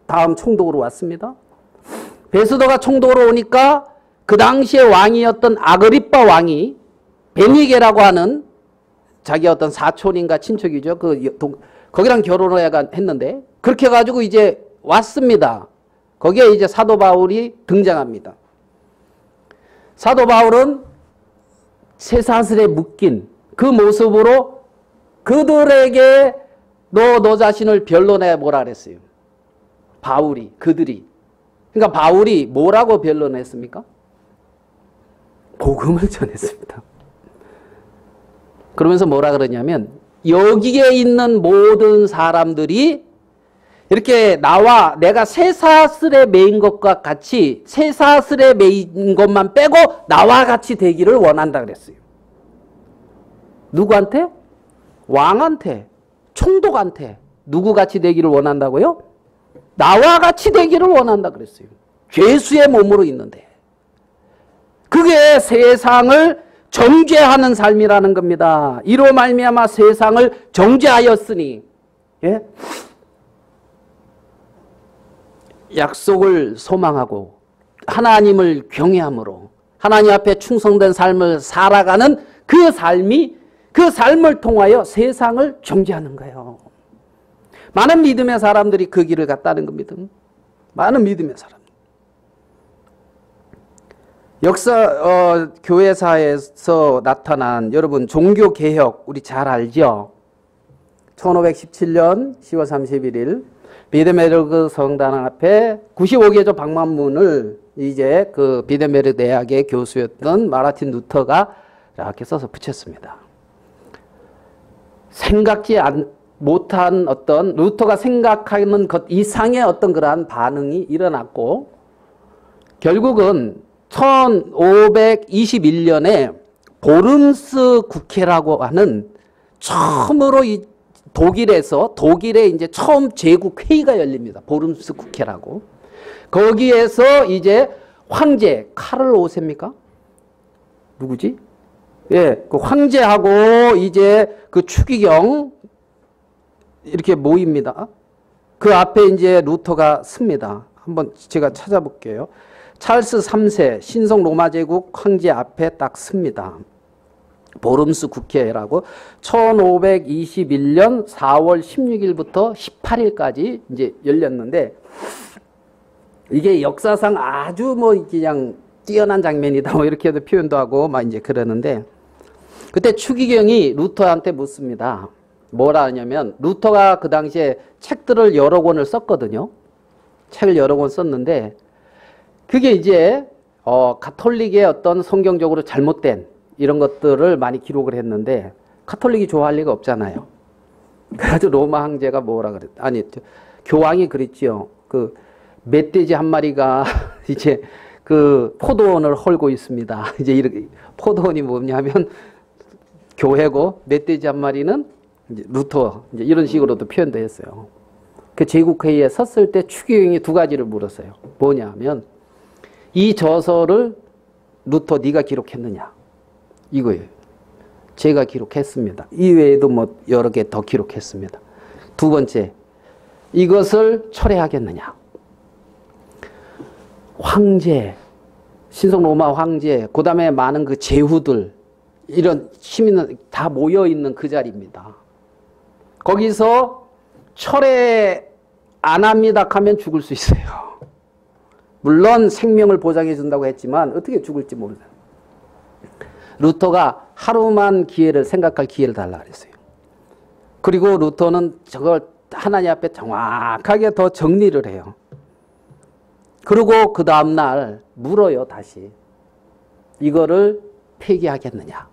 다음 총독으로 왔습니다. 베스도가 총독으로 오니까 그 당시에 왕이었던 아그리빠 왕이 베니게라고 하는 자기 어떤 사촌인가 친척이죠. 거기랑 결혼을 했는데 그렇게 해가지고 이제 왔습니다. 거기에 이제 사도 바울이 등장합니다. 사도 바울은 쇠사슬에 묶인 그 모습으로 그들에게 너 자신을 변론해 보라 그랬어요. 바울이, 그들이. 그러니까 바울이 뭐라고 변론했습니까? 복음을 전했습니다. 그러면서 뭐라 그러냐면 여기에 있는 모든 사람들이 이렇게 나와 내가 쇠사슬에 매인 것과 같이 쇠사슬에 매인 것만 빼고 나와 같이 되기를 원한다 그랬어요. 누구한테? 왕한테, 총독한테. 누구 같이 되기를 원한다고요? 나와 같이 되기를 원한다 그랬어요. 죄수의 몸으로 있는데. 그게 세상을 정죄하는 삶이라는 겁니다. 이로 말미암아 세상을 정죄하였으니, 예? 약속을 소망하고 하나님을 경외함으로 하나님 앞에 충성된 삶을 살아가는 그 삶을 통하여 세상을 정죄하는 거예요. 많은 믿음의 사람들이 그 길을 갔다는 겁니다. 많은 믿음의 사람. 교회사에서 나타난 여러분 종교개혁 우리 잘 알죠? 1517년 10월 31일 비데메르그 성당 앞에 95개조 방만문을 이제 그 비데메르 대학의 교수였던 마르틴 루터가 이렇게 써서 붙였습니다. 생각지 못한 어떤 루터가 생각하는 것 이상의 어떤 그러한 반응이 일어났고 결국은 1521년에 보름스 국회라고 하는 처음으로 이 독일에 이제 처음 제국 회의가 열립니다. 보름스 국회라고. 거기에서 이제 황제 카를 5세입니까? 누구지? 예, 그 황제하고 이제 그 추기경 이렇게 모입니다. 그 앞에 이제 루터가 씁니다. 한번 제가 찾아볼게요. 찰스 3세 신성 로마 제국 황제 앞에 딱 씁니다. 보름스 국회라고 1521년 4월 16일부터 18일까지 이제 열렸는데 이게 역사상 아주 뭐 그냥 뛰어난 장면이다 뭐 이렇게도 표현도 하고 막 이제 그러는데 그때 추기경이 루터한테 묻습니다. 뭐라 하냐면 루터가 그 당시에 책들을 여러 권을 썼거든요. 책을 여러 권 썼는데 그게 이제 가톨릭의 어떤 성경적으로 잘못된 이런 것들을 많이 기록을 했는데 가톨릭이 좋아할 리가 없잖아요. 그래서 로마 황제가 뭐라 그랬? 아니 교황이 그랬지요. 그 멧돼지 한 마리가 이제 그 포도원을 헐고 있습니다. 이제 이렇게 포도원이 뭐냐면 교회고 멧돼지 한 마리는 이제 루터 이제 이런 식으로도 표현도 했어요. 그 제국회의에 섰을 때 추기경이 두 가지를 물었어요. 뭐냐면 이 저서를 루터 네가 기록했느냐? 이거예요. 제가 기록했습니다. 이외에도 뭐 여러 개 더 기록했습니다. 두 번째, 이것을 철회하겠느냐? 황제, 신성 로마 황제, 그 다음에 많은 그 제후들, 이런 시민은 다 모여있는 그 자리입니다. 거기서 철회 안 합니다 하면 죽을 수 있어요. 물론 생명을 보장해 준다고 했지만 어떻게 죽을지 모르잖아요. 루터가 하루만 기회를 생각할 기회를 달라 그랬어요. 그리고 루터는 저걸 하나님 앞에 정확하게 더 정리를 해요. 그리고 그 다음날 물어요. 다시 이거를 폐기하겠느냐.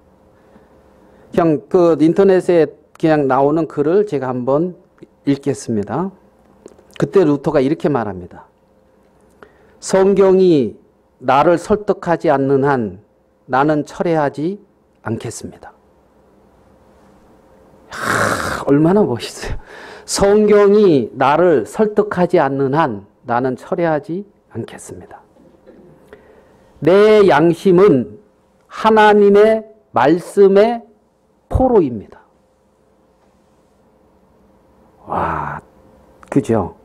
그냥 그 인터넷에 그냥 나오는 글을 제가 한번 읽겠습니다. 그때 루터가 이렇게 말합니다. 성경이 나를 설득하지 않는 한 나는 철회하지 않겠습니다. 얼마나 멋있어요. 성경이 나를 설득하지 않는 한 나는 철회하지 않겠습니다. 내 양심은 하나님의 말씀의 포로입니다. 그죠?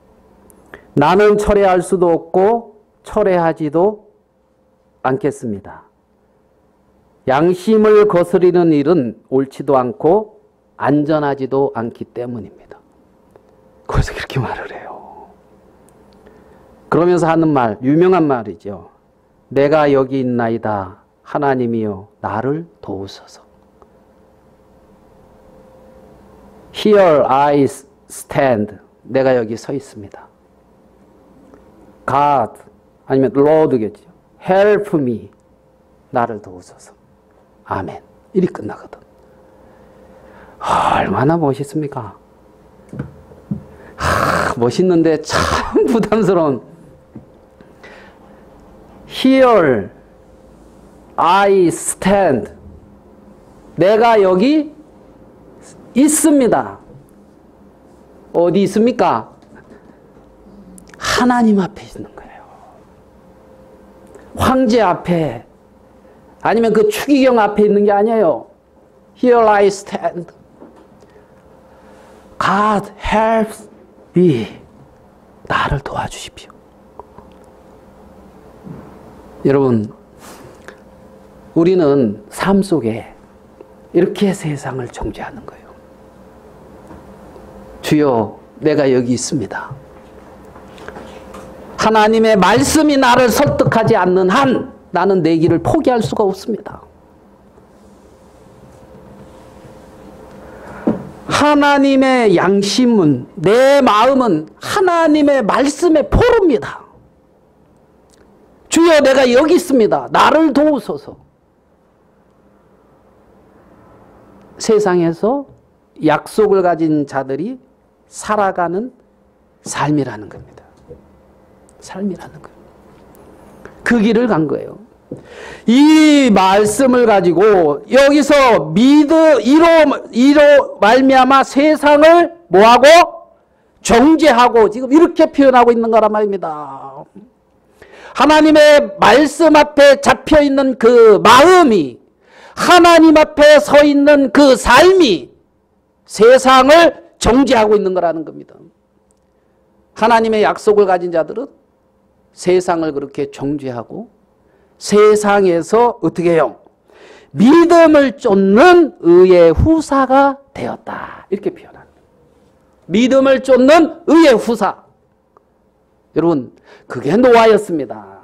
나는 철회할 수도 없고 철회하지도 않겠습니다. 양심을 거스리는 일은 옳지도 않고 안전하지도 않기 때문입니다. 그래서 그렇게 말을 해요. 그러면서 하는 말, 유명한 말이죠. 내가 여기 있나이다. 하나님이여 나를 도우소서. Here I stand. 내가 여기 서 있습니다. God 아니면 Lord겠죠. Help me. 나를 도우소서. 아멘. 일이 끝나거든. 얼마나 멋있습니까? 멋있는데 참 부담스러운. Here I stand. 내가 여기 있습니다. 어디 있습니까? 하나님 앞에 있는 거예요. 황제 앞에 아니면 그 추기경 앞에 있는 게 아니에요. Here I stand. God help me. 나를 도와주십시오. 여러분, 우리는 삶 속에 이렇게 세상을 정죄하는 거예요. 주여, 내가 여기 있습니다. 하나님의 말씀이 나를 설득하지 않는 한 나는 내 길을 포기할 수가 없습니다. 하나님의 양심은, 내 마음은 하나님의 말씀의 포로입니다. 주여, 내가 여기 있습니다. 나를 도우소서. 세상에서 약속을 가진 자들이 살아가는 삶이라는 겁니다. 삶이라는 거예요. 그 길을 간 거예요. 이 말씀을 가지고 여기서 이로 말미암아 세상을 뭐하고? 정죄하고 지금 이렇게 표현하고 있는 거란 말입니다. 하나님의 말씀 앞에 잡혀있는 그 마음이, 하나님 앞에 서 있는 그 삶이 세상을 정죄하고 있는 거라는 겁니다. 하나님의 약속을 가진 자들은 세상을 그렇게 정죄하고 세상에서 어떻게 해요? 믿음을 쫓는 의의 후사가 되었다. 이렇게 표현합니다. 믿음을 쫓는 의의 후사. 여러분, 그게 노아였습니다.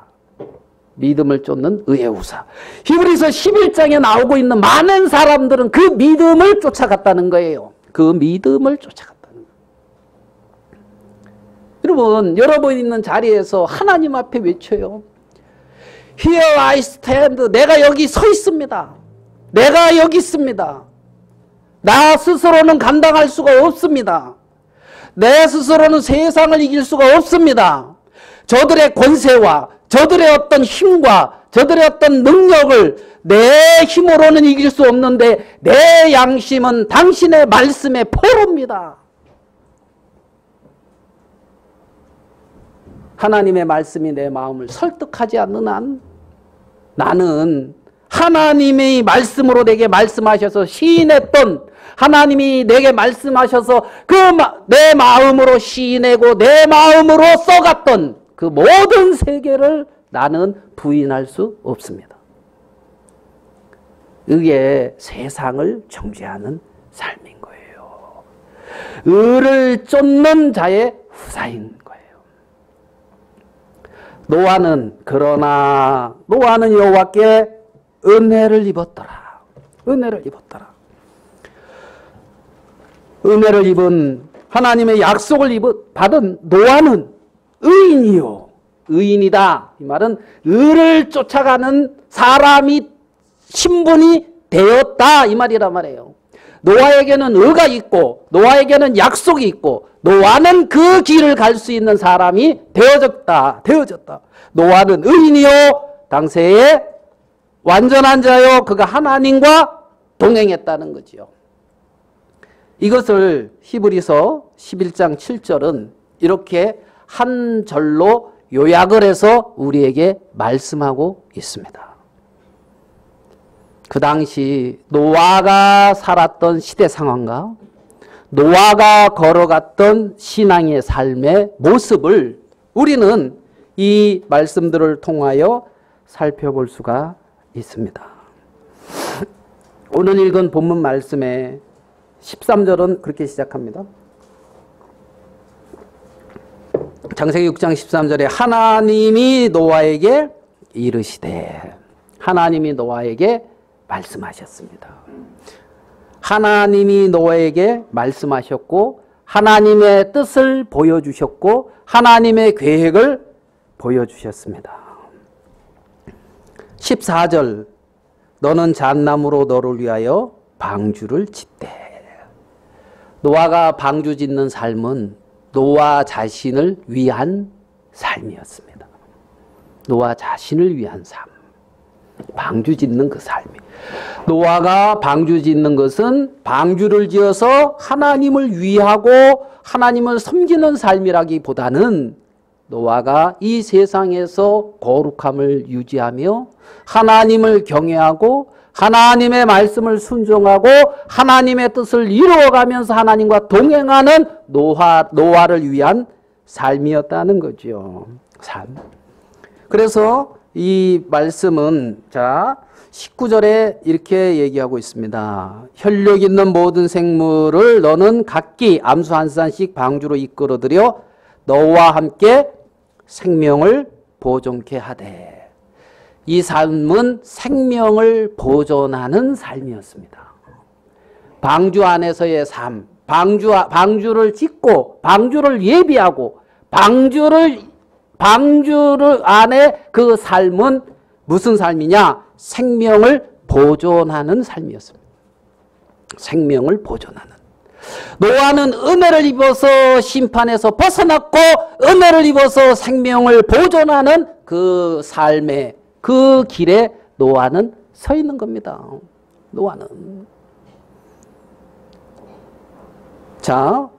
믿음을 쫓는 의의 후사. 히브리서 11장에 나오고 있는 많은 사람들은 그 믿음을 쫓아갔다는 거예요. 그 믿음을 쫓아갔다는 거예요. 여러분, 여러분 있는 자리에서 하나님 앞에 외쳐요. Here I stand. 내가 여기 서 있습니다. 내가 여기 있습니다. 나 스스로는 감당할 수가 없습니다. 내 스스로는 세상을 이길 수가 없습니다. 저들의 권세와 저들의 어떤 힘과 저들의 어떤 능력을 내 힘으로는 이길 수 없는데 내 양심은 당신의 말씀의 포로입니다. 하나님의 말씀이 내 마음을 설득하지 않는 한 나는 하나님의 말씀으로 내게 말씀하셔서 시인했던, 하나님이 내게 말씀하셔서 내 마음으로 시인하고 내 마음으로 써갔던 그 모든 세계를 나는 부인할 수 없습니다. 이게 세상을 정죄하는 삶인 거예요. 의를 쫓는 자의 후사인 거예요. 그러나 노아는 여호와께 은혜를 입었더라. 은혜를 입었더라. 은혜를 입은, 하나님의 약속을 받은 노아는 의인이요. 의인이다. 이 말은 의를 쫓아가는 사람이 신분이 되었다. 이 말이란 말이에요. 노아에게는 의가 있고 노아에게는 약속이 있고 노아는 그 길을 갈 수 있는 사람이 되어졌다. 노아는 의인이요. 당세에 완전한 자요. 그가 하나님과 동행했다는 거지요. 이것을 히브리서 11장 7절은 이렇게 한 절로 요약을 해서 우리에게 말씀하고 있습니다. 그 당시 노아가 살았던 시대 상황과 노아가 걸어갔던 신앙의 삶의 모습을 우리는 이 말씀들을 통하여 살펴볼 수가 있습니다. 오늘 읽은 본문 말씀의 13절은 그렇게 시작합니다. 창세기 6장 13절에 하나님이 노아에게 이르시되, 하나님이 노아에게 말씀하셨습니다. 하나님이 노아에게 말씀하셨고 하나님의 뜻을 보여주셨고 하나님의 계획을 보여주셨습니다. 14절, 너는 잣나무로 너를 위하여 방주를 짓되. 노아가 방주 짓는 삶은 노아 자신을 위한 삶이었습니다. 노아 자신을 위한 삶. 방주 짓는 그 삶이. 노아가 방주 짓는 것은 방주를 지어서 하나님을 위하고 하나님을 섬기는 삶이라기보다는 노아가 이 세상에서 거룩함을 유지하며 하나님을 경외하고 하나님의 말씀을 순종하고 하나님의 뜻을 이루어가면서 하나님과 동행하는 노아를 위한 삶이었다는 거죠. 삶. 그래서 이 말씀은 19절에 이렇게 얘기하고 있습니다. 혈육 있는 모든 생물을 너는 각기 암수 한 쌍씩 방주로 이끌어들여 너와 함께 생명을 보존케 하되. 이 삶은 생명을 보존하는 삶이었습니다. 방주 안에서의 삶, 방주를 짓고 방주를 예비하고 방주를 안에 그 삶은 무슨 삶이냐? 생명을 보존하는 삶이었습니다. 생명을 보존하는. 노아는 은혜를 입어서 심판에서 벗어났고 은혜를 입어서 생명을 보존하는 그 삶의 그 길에 노아는 서 있는 겁니다. 노아는. 자,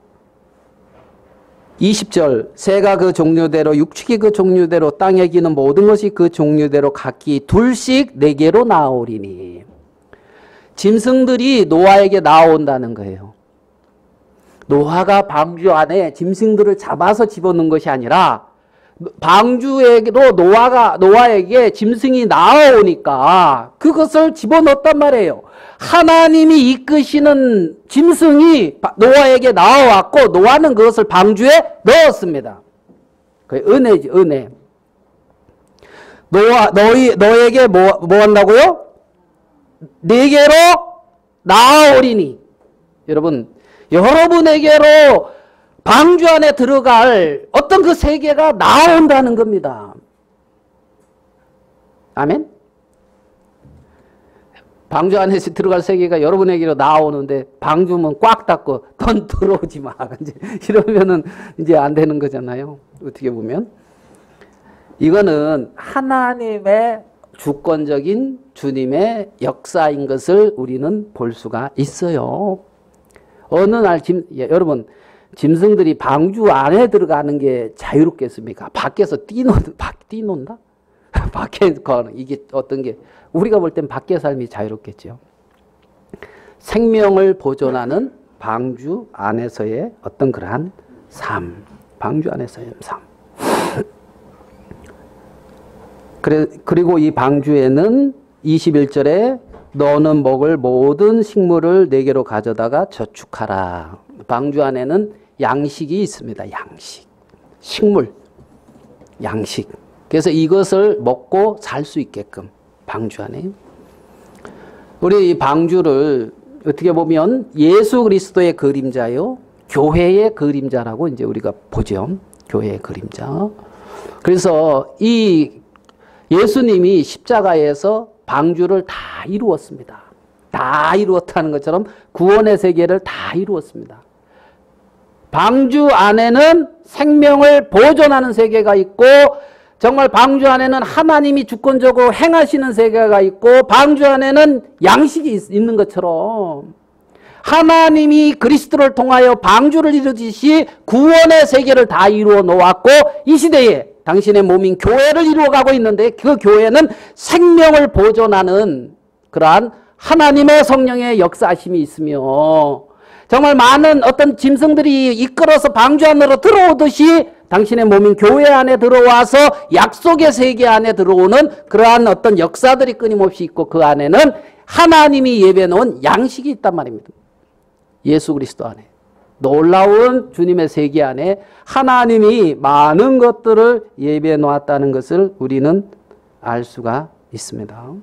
20절, 새가 그 종류대로 육축이 그 종류대로 땅에 기는 모든 것이 그 종류대로 각기 둘씩 네개로 나오리니. 짐승들이 노아에게 나온다는 거예요. 노아가 방주 안에 짐승들을 잡아서 집어넣은 것이 아니라 방주에도 노아에게 짐승이 나오니까 그것을 집어넣었단 말이에요. 하나님이 이끄시는 짐승이 노아에게 나와왔고 노아는 그것을 방주에 넣었습니다. 그게 은혜지, 은혜. 너에게 뭐 한다고요? 네개로 나오리니. 여러분에게로 방주 안에 들어갈 어떤 그 세계가 나온다는 겁니다. 아멘? 방주 안에 들어갈 세계가 여러분에게로 나오는데 방주문 꽉 닫고 넌 들어오지 마. 이러면은 이제 안 되는 거잖아요. 어떻게 보면. 이거는 하나님의 주권적인 주님의 역사인 것을 우리는 볼 수가 있어요. 어느 날 여러분, 짐승들이 방주 안에 들어가는 게 자유롭겠습니까? 밖에서 뛰논다? 밖에 이게 어떤 게 우리가 볼 땐 밖의 삶이 자유롭겠죠. 생명을 보존하는 방주 안에서의 어떤 그러한 삶, 방주 안에서의 삶. 그리고 이 방주에는 21절에 너는 먹을 모든 식물을 네개로 가져다가 저축하라. 방주 안에는 양식이 있습니다. 양식. 식물. 양식. 그래서 이것을 먹고 살 수 있게끔 방주 안에. 우리 이 방주를 어떻게 보면 예수 그리스도의 그림자요. 교회의 그림자라고 이제 우리가 보죠. 교회의 그림자. 그래서 이 예수님이 십자가에서 방주를 다 이루었습니다. 다 이루었다는 것처럼 구원의 세계를 다 이루었습니다. 방주 안에는 생명을 보존하는 세계가 있고 정말 방주 안에는 하나님이 주권적으로 행하시는 세계가 있고 방주 안에는 양식이 있는 것처럼 하나님이 그리스도를 통하여 방주를 이루듯이 구원의 세계를 다 이루어 놓았고 이 시대에 당신의 몸인 교회를 이루어가고 있는데 그 교회는 생명을 보존하는 그러한 하나님의 성령의 역사심이 있으며 정말 많은 어떤 짐승들이 이끌어서 방주 안으로 들어오듯이 당신의 몸인 교회 안에 들어와서 약속의 세계 안에 들어오는 그러한 어떤 역사들이 끊임없이 있고 그 안에는 하나님이 예배놓은 양식이 있단 말입니다. 예수 그리스도 안에. 놀라운 주님의 세계 안에 하나님이 많은 것들을 예배해 놓았다는 것을 우리는 알 수가 있습니다.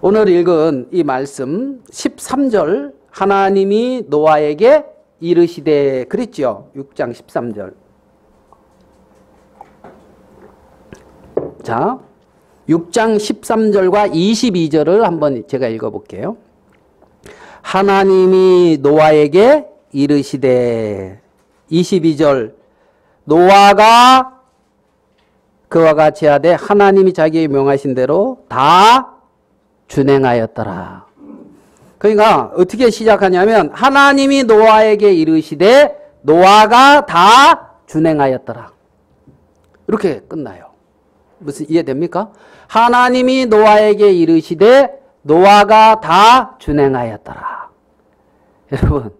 오늘 읽은 이 말씀 13절 하나님이 노아에게 이르시되 그랬죠. 6장 13절. 자, 6장 13절과 22절을 한번 제가 읽어볼게요. 하나님이 노아에게 이르시되 22절 노아가 그와 같이 하되 하나님이 자기의 명하신 대로 다 준행하였더라. 그러니까 어떻게 시작하냐면 하나님이 노아에게 이르시되 노아가 다 준행하였더라. 이렇게 끝나요. 무슨 이해됩니까? 하나님이 노아에게 이르시되 노아가 다 준행하였더라. 여러분,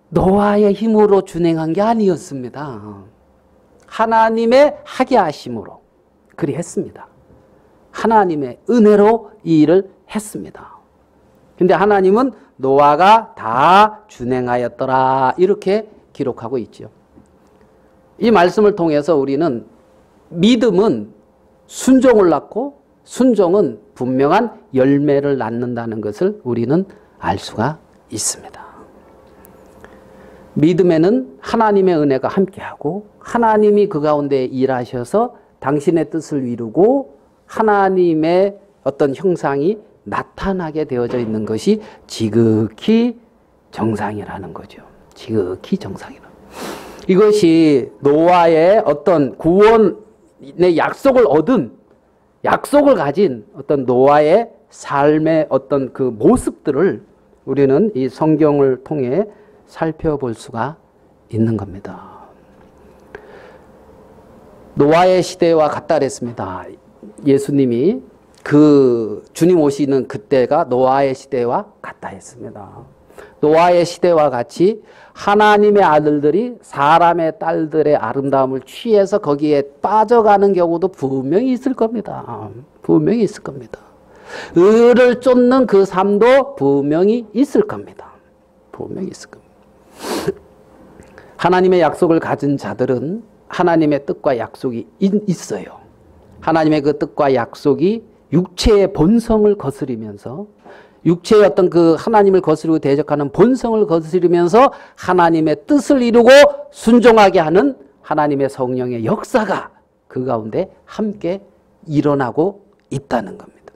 노아의 힘으로 준행한 게 아니었습니다. 하나님의 하게 하심으로 그리 했습니다. 하나님의 은혜로 이 일을 했습니다. 근데 하나님은 노아가 다 준행하였더라 이렇게 기록하고 있죠. 이 말씀을 통해서 우리는 믿음은 순종을 낳고 순종은 분명한 열매를 낳는다는 것을 우리는 알 수가 있습니다. 믿음에는 하나님의 은혜가 함께하고 하나님이 그 가운데 일하셔서 당신의 뜻을 이루고 하나님의 어떤 형상이 나타나게 되어져 있는 것이 지극히 정상이라는 거죠. 지극히 정상이라는. 이것이 노아의 어떤 구원의 약속을 얻은 약속을 가진 어떤 노아의 삶의 어떤 그 모습들을 우리는 이 성경을 통해 살펴볼 수가 있는 겁니다. 노아의 시대와 같다 그랬습니다. 예수님이 그 주님 오시는 그때가 노아의 시대와 같다 했습니다. 노아의 시대와 같이 하나님의 아들들이 사람의 딸들의 아름다움을 취해서 거기에 빠져가는 경우도 분명히 있을 겁니다. 분명히 있을 겁니다. 의를 쫓는 그 삶도 분명히 있을 겁니다. 분명히 있을 겁니다. 하나님의 약속을 가진 자들은 하나님의 뜻과 약속이 있어요. 하나님의 그 뜻과 약속이 육체의 본성을 거스리면서 육체의 어떤 그 하나님을 거스리고 대적하는 본성을 거스리면서 하나님의 뜻을 이루고 순종하게 하는 하나님의 성령의 역사가 그 가운데 함께 일어나고 있다는 겁니다.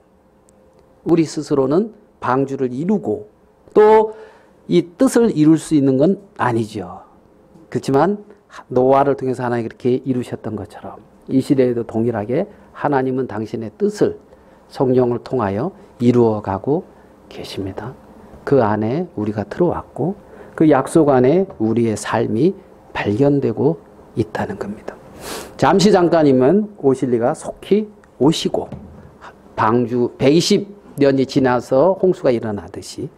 우리 스스로는 방주를 이루고 또 이 뜻을 이룰 수 있는 건 아니죠. 그렇지만 노아를 통해서 하나님이 그렇게 이루셨던 것처럼 이 시대에도 동일하게 하나님은 당신의 뜻을 성령을 통하여 이루어가고 계십니다. 그 안에 우리가 들어왔고 그 약속 안에 우리의 삶이 발견되고 있다는 겁니다. 잠시 잠깐이면 오실 리가 속히 오시고 방주 120년이 지나서 홍수가 일어나듯이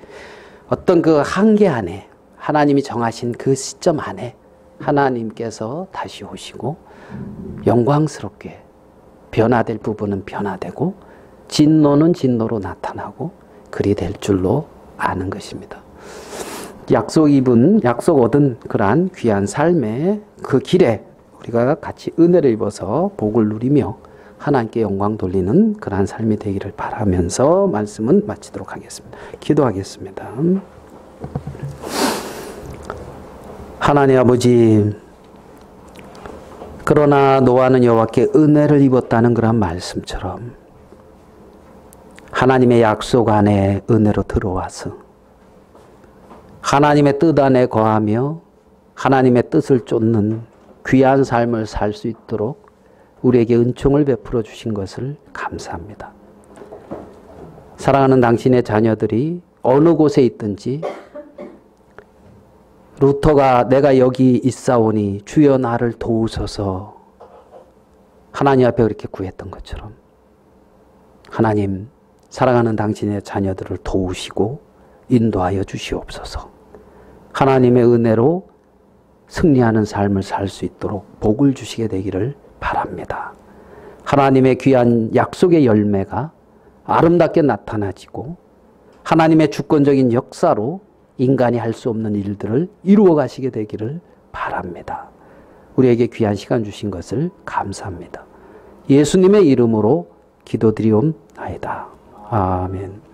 어떤 그 한계 안에 하나님이 정하신 그 시점 안에 하나님께서 다시 오시고 영광스럽게 변화될 부분은 변화되고 진노는 진노로 나타나고 그리 될 줄로 아는 것입니다. 약속 얻은 그러한 귀한 삶의 그 길에 우리가 같이 은혜를 입어서 복을 누리며 하나님께 영광 돌리는 그러한 삶이 되기를 바라면서 말씀은 마치도록 하겠습니다. 기도하겠습니다. 하나님 아버지, 그러나 노아는 여호와께 은혜를 입었다는 그런 말씀처럼 하나님의 약속 안에 은혜로 들어와서 하나님의 뜻 안에 거하며 하나님의 뜻을 쫓는 귀한 삶을 살 수 있도록 우리에게 은총을 베풀어 주신 것을 감사합니다. 사랑하는 당신의 자녀들이 어느 곳에 있든지 루터가 내가 여기 있사오니 주여 나를 도우소서 하나님 앞에 그렇게 구했던 것처럼 하나님 사랑하는 당신의 자녀들을 도우시고 인도하여 주시옵소서. 하나님의 은혜로 승리하는 삶을 살 수 있도록 복을 주시게 되기를 바랍니다. 하나님의 귀한 약속의 열매가 아름답게 나타나지고 하나님의 주권적인 역사로 인간이 할 수 없는 일들을 이루어 가시게 되기를 바랍니다. 우리에게 귀한 시간 주신 것을 감사합니다. 예수님의 이름으로 기도드리옵나이다. 아멘.